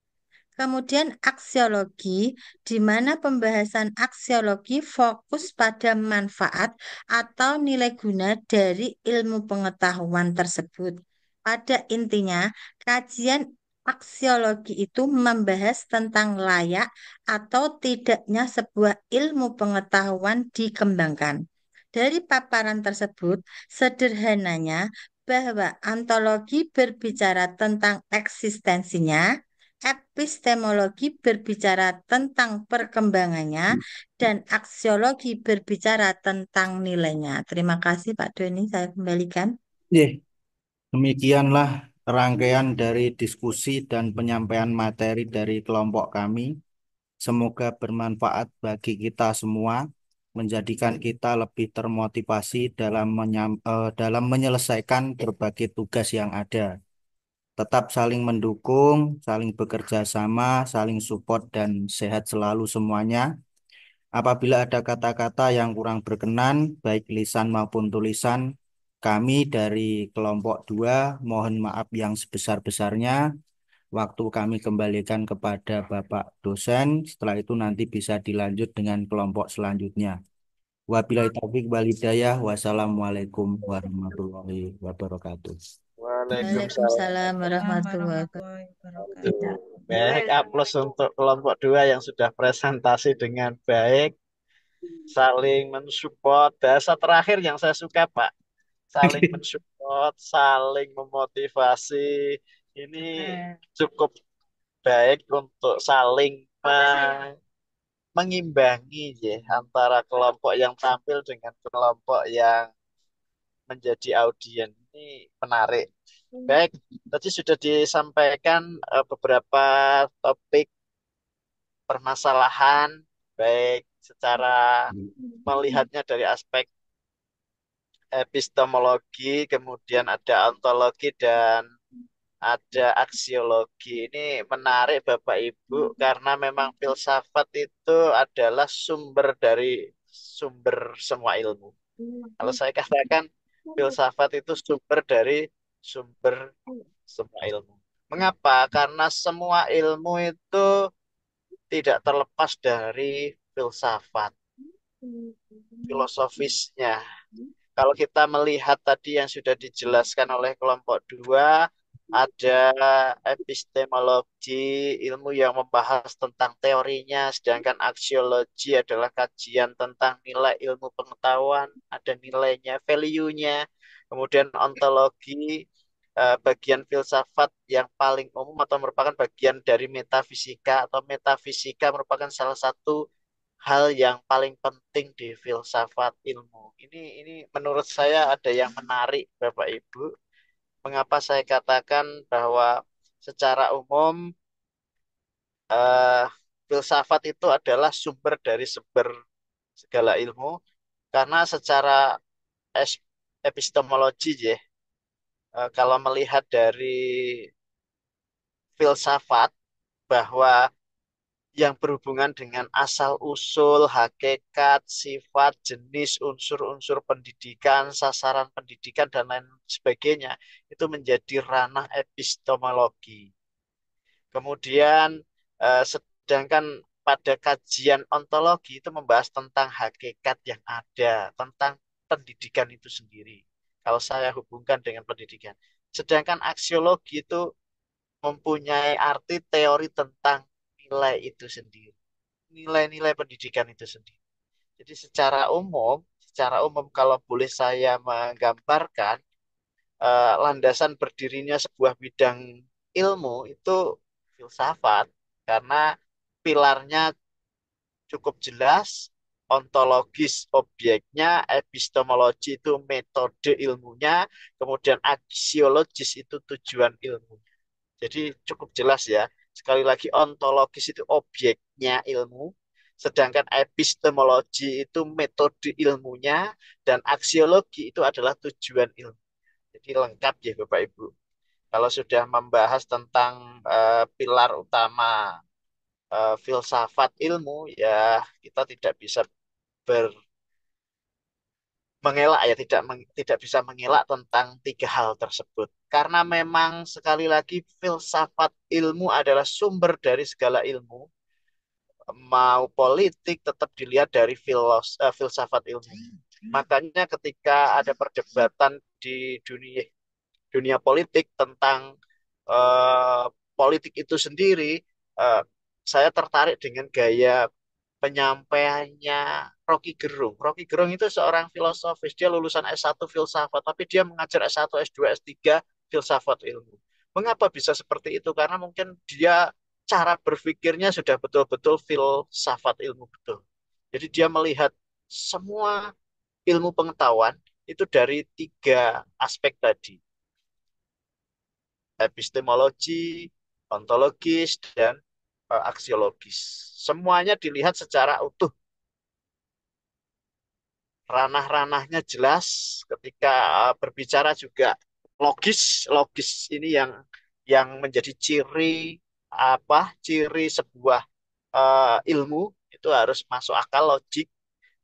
Kemudian aksiologi, di mana pembahasan aksiologi fokus pada manfaat atau nilai guna dari ilmu pengetahuan tersebut. Pada intinya, kajian aksiologi itu membahas tentang layak atau tidaknya sebuah ilmu pengetahuan dikembangkan. Dari paparan tersebut, sederhananya bahwa ontologi berbicara tentang eksistensinya, epistemologi berbicara tentang perkembangannya, dan aksiologi berbicara tentang nilainya. Terima kasih Pak Doni, saya kembalikan. Demikianlah rangkaian dari diskusi dan penyampaian materi dari kelompok kami. Semoga bermanfaat bagi kita semua, menjadikan kita lebih termotivasi dalam menyelesaikan berbagai tugas yang ada. tetap saling mendukung, saling bekerja sama, saling support dan sehat selalu semuanya. Apabila ada kata-kata yang kurang berkenan, baik lisan maupun tulisan, kami dari kelompok 2 mohon maaf yang sebesar-besarnya. Waktu kami kembalikan kepada Bapak dosen, setelah itu nanti bisa dilanjut dengan kelompok selanjutnya. Wabillahi taufiq wal hidayah. Wassalamualaikum warahmatullahi wabarakatuh. Waalaikumsalam. Waalaikumsalam warahmatullahi wabarakatuh. Warahmatullahi wabarakatuh. Baik, aplaus untuk kelompok 2 yang sudah presentasi dengan baik, saling mensupport. Bahasa terakhir yang saya suka, Pak. Saling mensupport, saling memotivasi. Ini cukup baik untuk saling mengimbangi ya, antara kelompok yang tampil dengan kelompok yang menjadi audien. Ini menarik. Baik, tadi sudah disampaikan beberapa topik permasalahan, baik secara melihatnya dari aspek epistemologi, kemudian ada ontologi dan ada aksiologi. Ini menarik Bapak Ibu karena memang filsafat itu adalah sumber dari sumber semua ilmu. Kalau saya katakan filsafat itu sumber dari sumber semua ilmu. Mengapa? Karena semua ilmu itu tidak terlepas dari filsafat, filosofisnya. Kalau kita melihat tadi yang sudah dijelaskan oleh kelompok 2, ada epistemologi, ilmu yang membahas tentang teorinya, sedangkan aksiologi adalah kajian tentang nilai ilmu pengetahuan, ada nilainya, value-nya. Kemudian ontologi, bagian filsafat yang paling umum atau merupakan bagian dari metafisika, atau metafisika merupakan salah satu hal yang paling penting di filsafat ilmu. Ini menurut saya ada yang menarik, Bapak Ibu. Mengapa saya katakan bahwa secara umum eh, filsafat itu adalah sumber dari sumber segala ilmu, karena secara es- epistemologi ya, kalau melihat dari filsafat bahwa yang berhubungan dengan asal-usul, hakikat, sifat, jenis, unsur-unsur pendidikan, sasaran pendidikan, dan lain sebagainya, itu menjadi ranah epistemologi. Kemudian, sedangkan pada kajian ontologi itu membahas tentang hakikat yang ada, tentang pendidikan itu sendiri. Kalau saya hubungkan dengan pendidikan. Sedangkan aksiologi itu mempunyai arti teori tentang nilai itu sendiri, nilai-nilai pendidikan itu sendiri. Jadi secara umum kalau boleh saya menggambarkan, landasan berdirinya sebuah bidang ilmu itu filsafat, karena pilarnya cukup jelas, ontologis objeknya, epistemologi itu metode ilmunya, kemudian aksiologis itu tujuan ilmu. Jadi cukup jelas ya. Sekali lagi ontologis itu objeknya ilmu, sedangkan epistemologi itu metode ilmunya, dan aksiologi itu adalah tujuan ilmu. Jadi lengkap ya Bapak Ibu. Kalau sudah membahas tentang pilar utama filsafat ilmu, ya kita tidak bisa mengelak ya, tidak bisa mengelak tentang tiga hal tersebut, karena memang sekali lagi filsafat ilmu adalah sumber dari segala ilmu. Mau politik tetap dilihat dari filsafat ilmu. Makanya ketika ada perdebatan di dunia dunia politik tentang eh, politik itu sendiri, eh, saya tertarik dengan gaya penyampaiannya Rocky Gerung. Rocky Gerung itu seorang filosofis. Dia lulusan S1 filsafat, tapi dia mengajar S1, S2, S3 filsafat ilmu. Mengapa bisa seperti itu? Karena mungkin dia cara berpikirnya sudah betul-betul filsafat ilmu betul. Jadi dia melihat semua ilmu pengetahuan itu dari tiga aspek tadi: epistemologi, ontologis, dan aksiologis. Semuanya dilihat secara utuh, ranah-ranahnya jelas, ketika berbicara juga logis. Logis ini yang menjadi ciri sebuah ilmu itu harus masuk akal logik,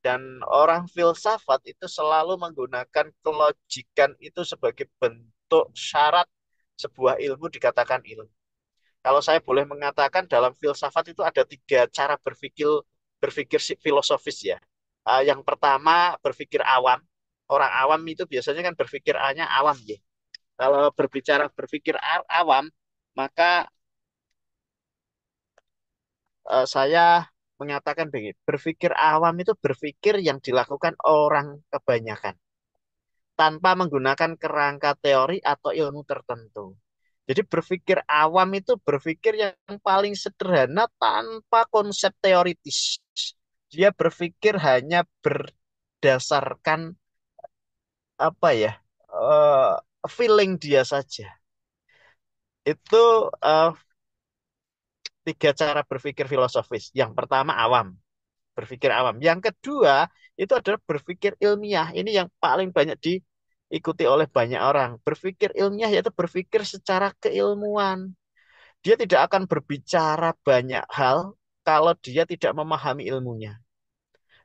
dan orang filsafat itu selalu menggunakan kelogikan itu sebagai bentuk syarat sebuah ilmu dikatakan ilmu. Kalau saya boleh mengatakan dalam filsafat itu ada tiga cara berpikir berpikir filosofis ya. Yang pertama berpikir awam. Orang awam itu biasanya kan berpikir A-nya awam ya. Kalau berbicara berpikir awam, maka saya mengatakan begini, berpikir awam itu berpikir yang dilakukan orang kebanyakan tanpa menggunakan kerangka teori atau ilmu tertentu. Jadi berpikir awam itu berpikir yang paling sederhana tanpa konsep teoritis. Dia berpikir hanya berdasarkan apa ya, feeling dia saja. Itu tiga cara berpikir filosofis. Yang pertama awam, berpikir awam. Yang kedua itu adalah berpikir ilmiah. Ini yang paling banyak diikuti oleh banyak orang. Berpikir ilmiah yaitu berpikir secara keilmuan. Dia tidak akan berbicara banyak hal kalau dia tidak memahami ilmunya.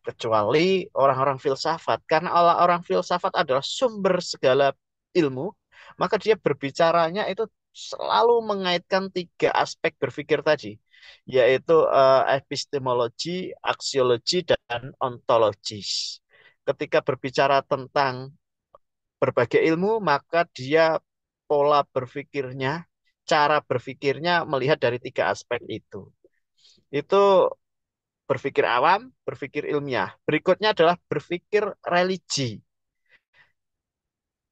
Kecuali orang-orang filsafat. Karena orang-orang filsafat adalah sumber segala ilmu, maka dia berbicaranya itu selalu mengaitkan tiga aspek berpikir tadi, yaitu epistemologi, aksiologi, dan ontologis. Ketika berbicara tentang berbagai ilmu, maka dia pola berpikirnya, cara berpikirnya melihat dari tiga aspek itu. Itu berpikir awam, berpikir ilmiah. Berikutnya adalah berpikir religi.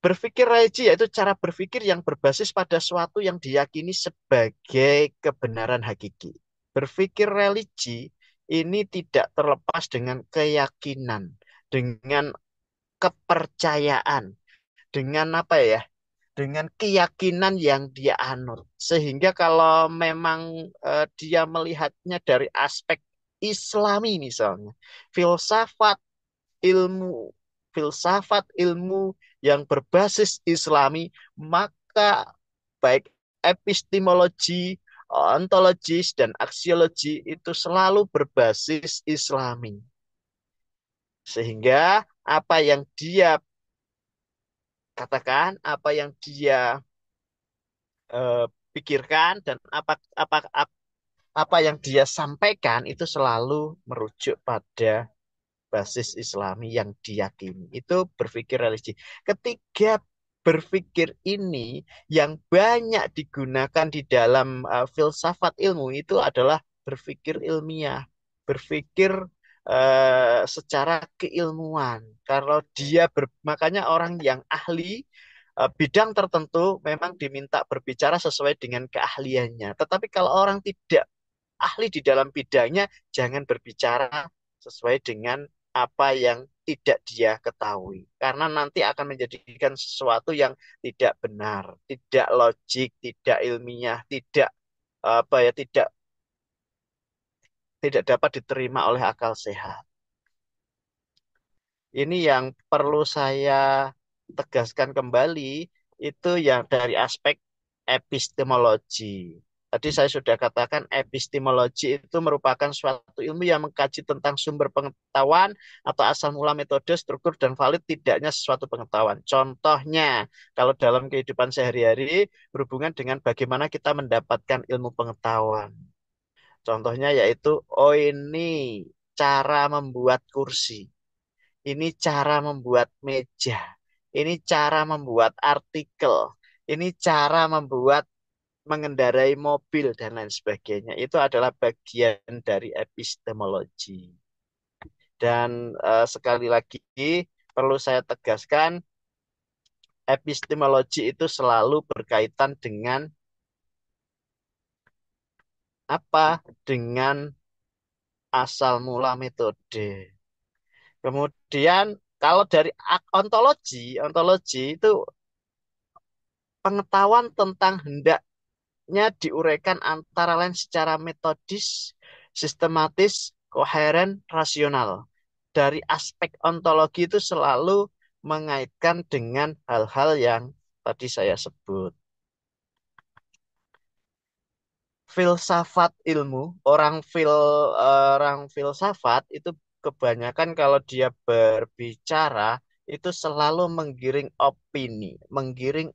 Berpikir religi yaitu cara berpikir yang berbasis pada suatu yang diyakini sebagai kebenaran hakiki. Berpikir religi ini tidak terlepas dengan keyakinan, dengan kepercayaan, dengan apa ya? Dengan keyakinan yang dia anut. Sehingga kalau memang dia melihatnya dari aspek Islami misalnya, filsafat ilmu filsafat ilmu yang berbasis Islami, maka baik epistemologi, ontologis, dan aksiologi itu selalu berbasis Islami. Sehingga apa yang dia katakan, apa yang dia eh, pikirkan, dan apa yang dia sampaikan itu selalu merujuk pada basis Islami yang diyakini. Itu berpikir religi. Ketiga berpikir ini yang banyak digunakan di dalam filsafat ilmu itu adalah berpikir ilmiah, berpikir secara keilmuan. Kalau dia makanya orang yang ahli bidang tertentu memang diminta berbicara sesuai dengan keahliannya. Tetapi kalau orang tidak ahli di dalam bidangnya, jangan berbicara sesuai dengan apa yang tidak dia ketahui. Karena nanti akan menjadikan sesuatu yang tidak benar, tidak logik, tidak ilmiah, tidak apa ya, tidak dapat diterima oleh akal sehat. Ini yang perlu saya tegaskan kembali, itu yang dari aspek epistemologi. Tadi saya sudah katakan epistemologi itu merupakan suatu ilmu yang mengkaji tentang sumber pengetahuan atau asal mula metode, struktur, dan valid tidaknya sesuatu pengetahuan. Contohnya, kalau dalam kehidupan sehari-hari berhubungan dengan bagaimana kita mendapatkan ilmu pengetahuan. Contohnya yaitu, oh ini cara membuat kursi. Ini cara membuat meja. Ini cara membuat artikel. Ini cara membuat mengendarai mobil dan lain sebagainya. Itu adalah bagian dari epistemologi. Dan sekali lagi perlu saya tegaskan, epistemologi itu selalu berkaitan dengan apa? Dengan asal mula metode. Kemudian kalau dari ontologi, ontologi itu pengetahuan tentang hendaknya diuraikan antara lain secara metodis, sistematis, koheren, rasional. Dari aspek ontologi itu selalu mengaitkan dengan hal-hal yang tadi saya sebut. filsafat ilmu, orang filsafat itu kebanyakan kalau dia berbicara itu selalu menggiring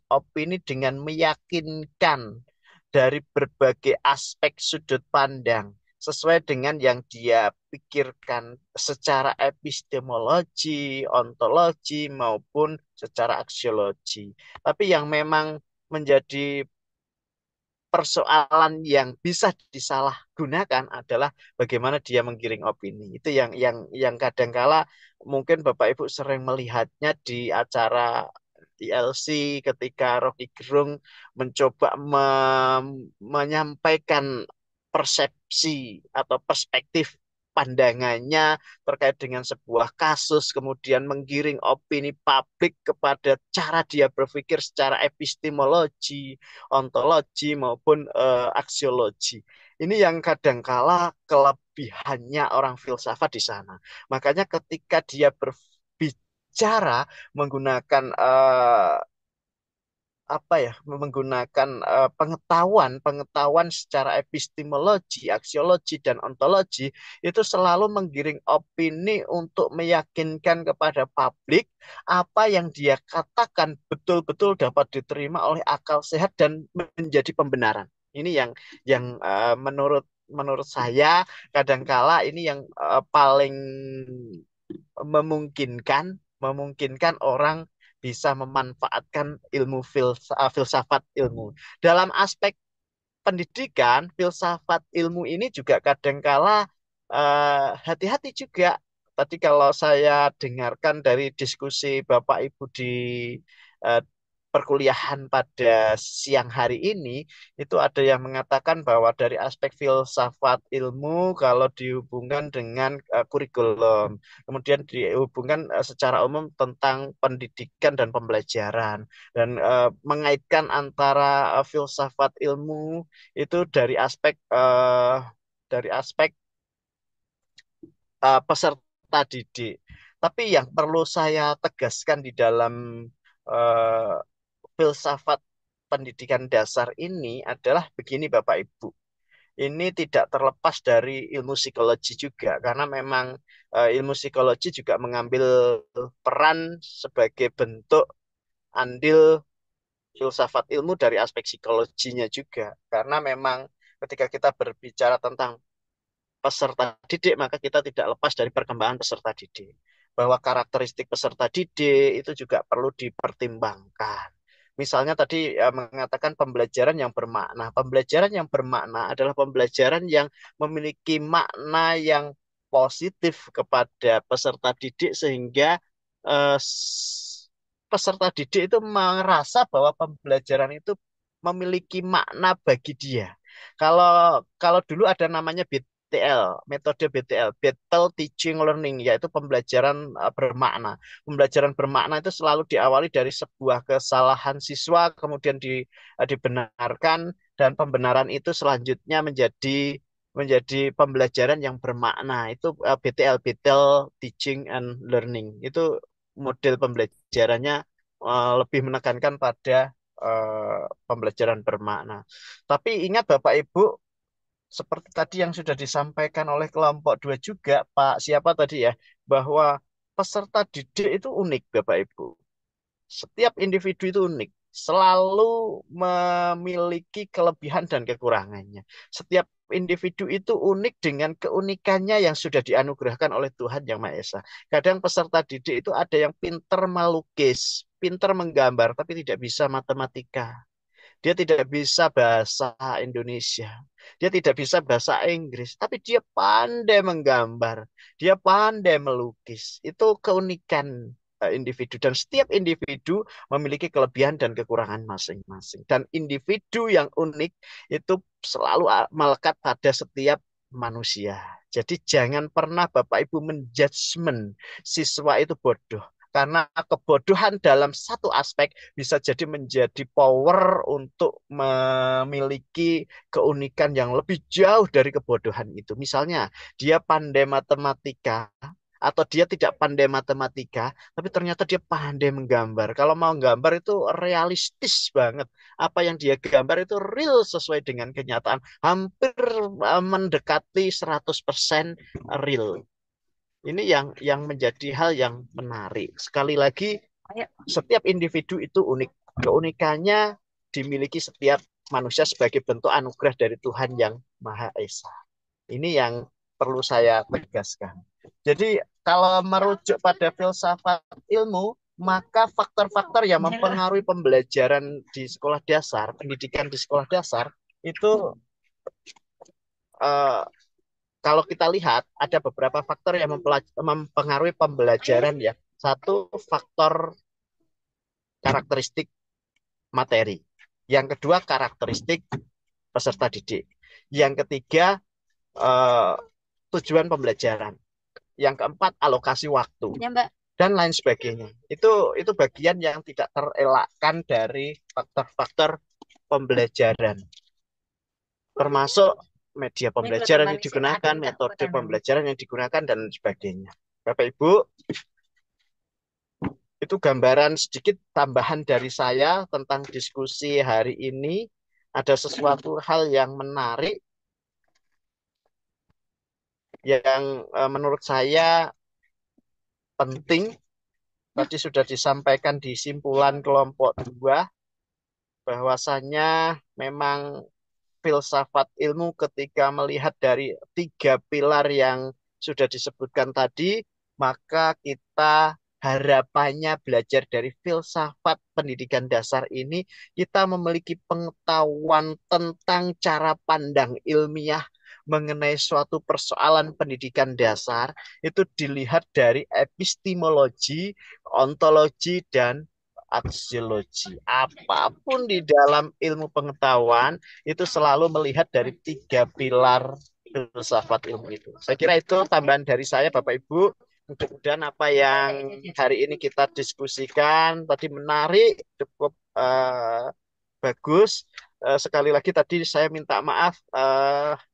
opini dengan meyakinkan dari berbagai aspek sudut pandang sesuai dengan yang dia pikirkan secara epistemologi, ontologi maupun secara aksiologi. Tapi yang memang menjadi persoalan yang bisa disalahgunakan adalah bagaimana dia menggiring opini. Itu yang kadangkala mungkin Bapak Ibu sering melihatnya di acara TLC ketika Rocky Gerung mencoba menyampaikan persepsi atau perspektif pandangannya terkait dengan sebuah kasus, kemudian menggiring opini publik kepada cara dia berpikir secara epistemologi, ontologi maupun aksiologi. Ini yang kadangkala kelebihannya orang filsafat di sana. Makanya ketika dia berbicara menggunakan menggunakan pengetahuan secara epistemologi, aksiologi dan ontologi itu selalu menggiring opini untuk meyakinkan kepada publik apa yang dia katakan betul-betul dapat diterima oleh akal sehat dan menjadi pembenaran. Ini yang menurut saya kadangkala ini yang paling memungkinkan orang bisa memanfaatkan filsafat ilmu. Dalam aspek pendidikan, filsafat ilmu ini juga kadangkala hati-hati juga. Tadi kalau saya dengarkan dari diskusi Bapak Ibu di eh, perkuliahan pada siang hari ini, itu ada yang mengatakan bahwa dari aspek filsafat ilmu kalau dihubungkan dengan kurikulum, kemudian dihubungkan secara umum tentang pendidikan dan pembelajaran, dan mengaitkan antara filsafat ilmu itu dari aspek peserta didik. Tapi yang perlu saya tegaskan di dalam eh, filsafat pendidikan dasar ini adalah begini Bapak Ibu. Ini tidak terlepas dari ilmu psikologi juga, karena memang ilmu psikologi juga mengambil peran sebagai bentuk andil filsafat ilmu dari aspek psikologinya juga. Karena memang ketika kita berbicara tentang peserta didik, maka kita tidak lepas dari perkembangan peserta didik. Bahwa karakteristik peserta didik itu juga perlu dipertimbangkan. Misalnya tadi mengatakan pembelajaran yang bermakna. Pembelajaran yang bermakna adalah pembelajaran yang memiliki makna yang positif kepada peserta didik sehingga eh, peserta didik itu merasa bahwa pembelajaran itu memiliki makna bagi dia. Kalau kalau dulu ada namanya BTL, metode BTL, Battle Teaching Learning, yaitu pembelajaran bermakna. Pembelajaran bermakna itu selalu diawali dari sebuah kesalahan siswa, kemudian dibenarkan, dan pembenaran itu selanjutnya menjadi pembelajaran yang bermakna. Itu BTL, Battle Teaching and Learning. Itu model pembelajarannya lebih menekankan pada pembelajaran bermakna. Tapi ingat Bapak Ibu, seperti tadi yang sudah disampaikan oleh kelompok 2 juga, Pak siapa tadi ya, bahwa peserta didik itu unik Bapak Ibu. Setiap individu itu unik, selalu memiliki kelebihan dan kekurangannya. Setiap individu itu unik dengan keunikannya yang sudah dianugerahkan oleh Tuhan Yang Maha Esa. Kadang peserta didik itu ada yang pinter melukis, pinter menggambar, tapi tidak bisa matematika. Dia tidak bisa bahasa Indonesia. Dia tidak bisa bahasa Inggris. Tapi dia pandai menggambar. Dia pandai melukis. Itu keunikan individu. Dan setiap individu memiliki kelebihan dan kekurangan masing-masing. Dan individu yang unik itu selalu melekat pada setiap manusia. Jadi jangan pernah Bapak Ibu menjudgment siswa itu bodoh. Karena kebodohan dalam satu aspek bisa jadi menjadi power untuk memiliki keunikan yang lebih jauh dari kebodohan itu. Misalnya, dia pandai matematika, atau dia tidak pandai matematika, tapi ternyata dia pandai menggambar. Kalau mau gambar itu realistis banget. Apa yang dia gambar itu real sesuai dengan kenyataan. Hampir mendekati 100% real. Ini yang menjadi hal yang menarik. Sekali lagi, setiap individu itu unik. Keunikannya dimiliki setiap manusia sebagai bentuk anugerah dari Tuhan yang Maha Esa. Ini yang perlu saya tegaskan. Jadi kalau merujuk pada filsafat ilmu, maka faktor-faktor yang mempengaruhi pembelajaran di sekolah dasar, pendidikan di sekolah dasar, itu kalau kita lihat ada beberapa faktor yang mempengaruhi pembelajaran ya. Satu, faktor karakteristik materi. Yang kedua, karakteristik peserta didik. Yang ketiga, tujuan pembelajaran. Yang keempat, alokasi waktu. Ya, Mbak. Dan lain sebagainya. Itu bagian yang tidak terelakkan dari faktor-faktor pembelajaran. Termasuk media pembelajaran yang digunakan, metode pembelajaran yang digunakan, dan sebagainya. Bapak Ibu, itu gambaran sedikit tambahan dari saya tentang diskusi hari ini. Ada sesuatu hal yang menarik yang menurut saya penting. Tadi sudah disampaikan di simpulan kelompok 2 bahwasannya memang filsafat ilmu ketika melihat dari 3 pilar yang sudah disebutkan tadi, maka kita harapannya belajar dari filsafat pendidikan dasar ini, kita memiliki pengetahuan tentang cara pandang ilmiah mengenai suatu persoalan pendidikan dasar, itu dilihat dari epistemologi, ontologi, dan aksiologi. Apapun di dalam ilmu pengetahuan itu selalu melihat dari 3 pilar filsafat ilmu itu. Saya kira itu tambahan dari saya, Bapak Ibu. Mudah-mudahan apa yang hari ini kita diskusikan tadi menarik, cukup bagus. Sekali lagi tadi saya minta maaf,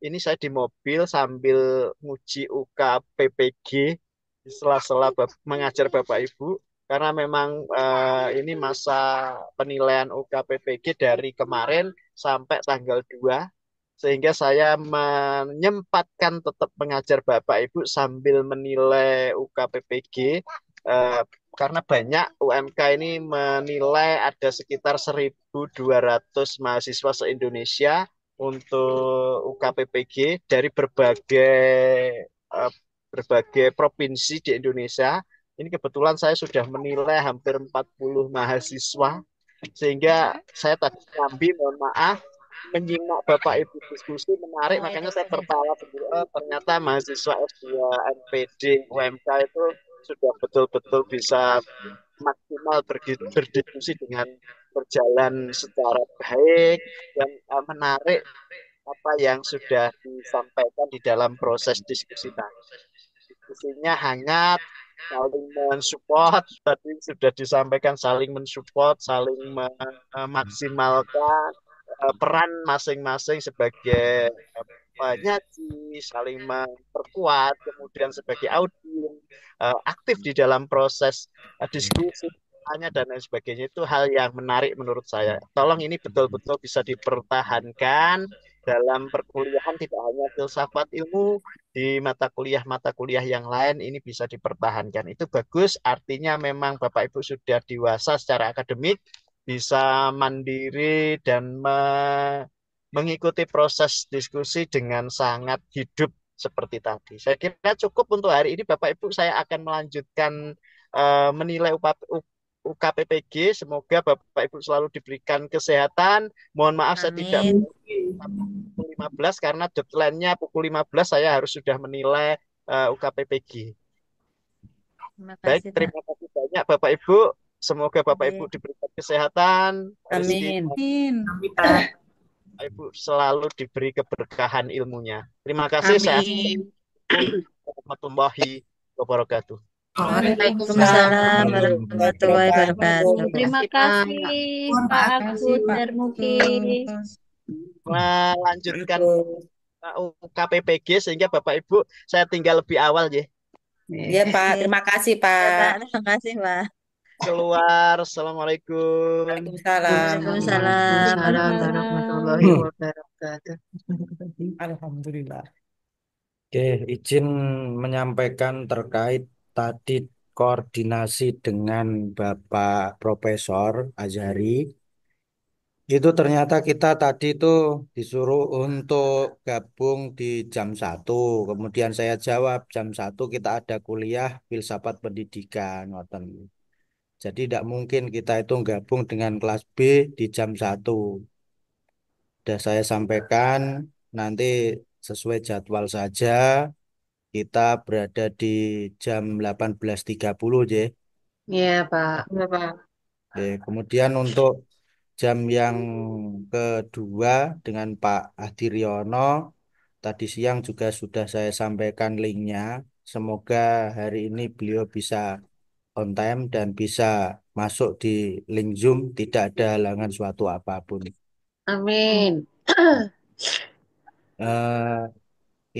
ini saya di mobil sambil nguji UK PPG di sela-sela mengajar Bapak Ibu. Karena memang ini masa penilaian UKPPG dari kemarin sampai tanggal 2, sehingga saya menyempatkan tetap mengajar Bapak Ibu sambil menilai UKPPG, karena banyak UMK ini menilai ada sekitar 1.200 mahasiswa se-Indonesia untuk UKPPG dari berbagai provinsi di Indonesia. Ini kebetulan saya sudah menilai hampir 40 mahasiswa, sehingga saya tadi nyambi, mohon maaf, menyimak Bapak Ibu diskusi menarik, makanya saya tertawa sendiri. Ternyata mahasiswa S2 MPD UMK itu sudah betul-betul bisa maksimal berdiskusi dengan berjalan secara baik dan menarik apa yang sudah disampaikan di dalam proses diskusi tadi. Diskusinya hangat, saling mensupport, tadi sudah disampaikan, saling mensupport, saling memaksimalkan peran masing-masing sebagai penyaji, saling memperkuat, kemudian sebagai audiens, aktif di dalam proses diskusi dan lain sebagainya. Itu hal yang menarik menurut saya. Tolong ini betul-betul bisa dipertahankan dalam perkuliahan, tidak hanya filsafat ilmu, di mata kuliah yang lain ini bisa dipertahankan. Itu bagus, artinya memang Bapak Ibu sudah dewasa secara akademik, bisa mandiri dan mengikuti proses diskusi dengan sangat hidup seperti tadi. Saya kira cukup untuk hari ini, Bapak Ibu. Saya akan melanjutkan menilai UKPPG. Semoga Bapak Ibu selalu diberikan kesehatan. Mohon maaf saya tidak pukul 15 karena deadline-nya pukul 15 saya harus sudah menilai UKPPG. Baik, terima kasih banyak Bapak Ibu. Semoga Bapak Ibu diberikan kesehatan, rezeki, Amin. Bapak Ibu selalu diberi keberkahan ilmunya. Terima kasih. Assalamualaikum warahmatullahi wabarakatuh. Waalaikumsalam warahmatullahi wabarakatuh. Terima kasih Pak Agus Darmuki. Melanjutkan UKPPG sehingga Bapak Ibu saya tinggal lebih awal ya. Iya, Ya Pak, terima kasih ya, Pak. Pak. Terima kasih, Pak. Keluar. Assalamualaikum. Waalaikumsalam. Waalaikumsalam. Waalaikumsalam warahmatullahi Hmm. wabarakatuh. Alhamdulillah. Oke, izin menyampaikan terkait tadi koordinasi dengan Bapak Profesor Azhari. Itu ternyata kita tadi tuh disuruh untuk gabung di jam 1. Kemudian saya jawab jam 1 kita ada kuliah filsafat pendidikan. Ngoten. Jadi tidak mungkin kita itu gabung dengan kelas B di jam 1. Sudah saya sampaikan nanti sesuai jadwal saja kita berada di jam 18.30 je. Iya, Pak. Ya, Pak. Oke, kemudian untuk jam yang kedua dengan Pak Adiriono tadi siang juga sudah saya sampaikan linknya. Semoga hari ini beliau bisa on time dan bisa masuk di link Zoom, tidak ada halangan suatu apapun. Amin. Eh,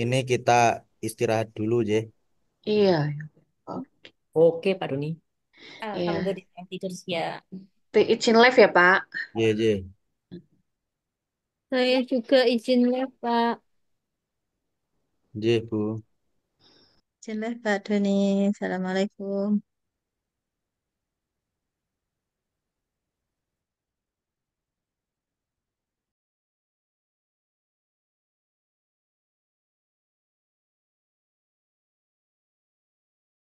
ini kita istirahat dulu, je. Iya. Oh, Oke, Pak Doni. iya. Alhamdulillah tidur siang. Izin live ya, Pak. Je, je. Saya juga izin live, Pak. Je, Bu. Bismillah, Pak Doni. Assalamualaikum.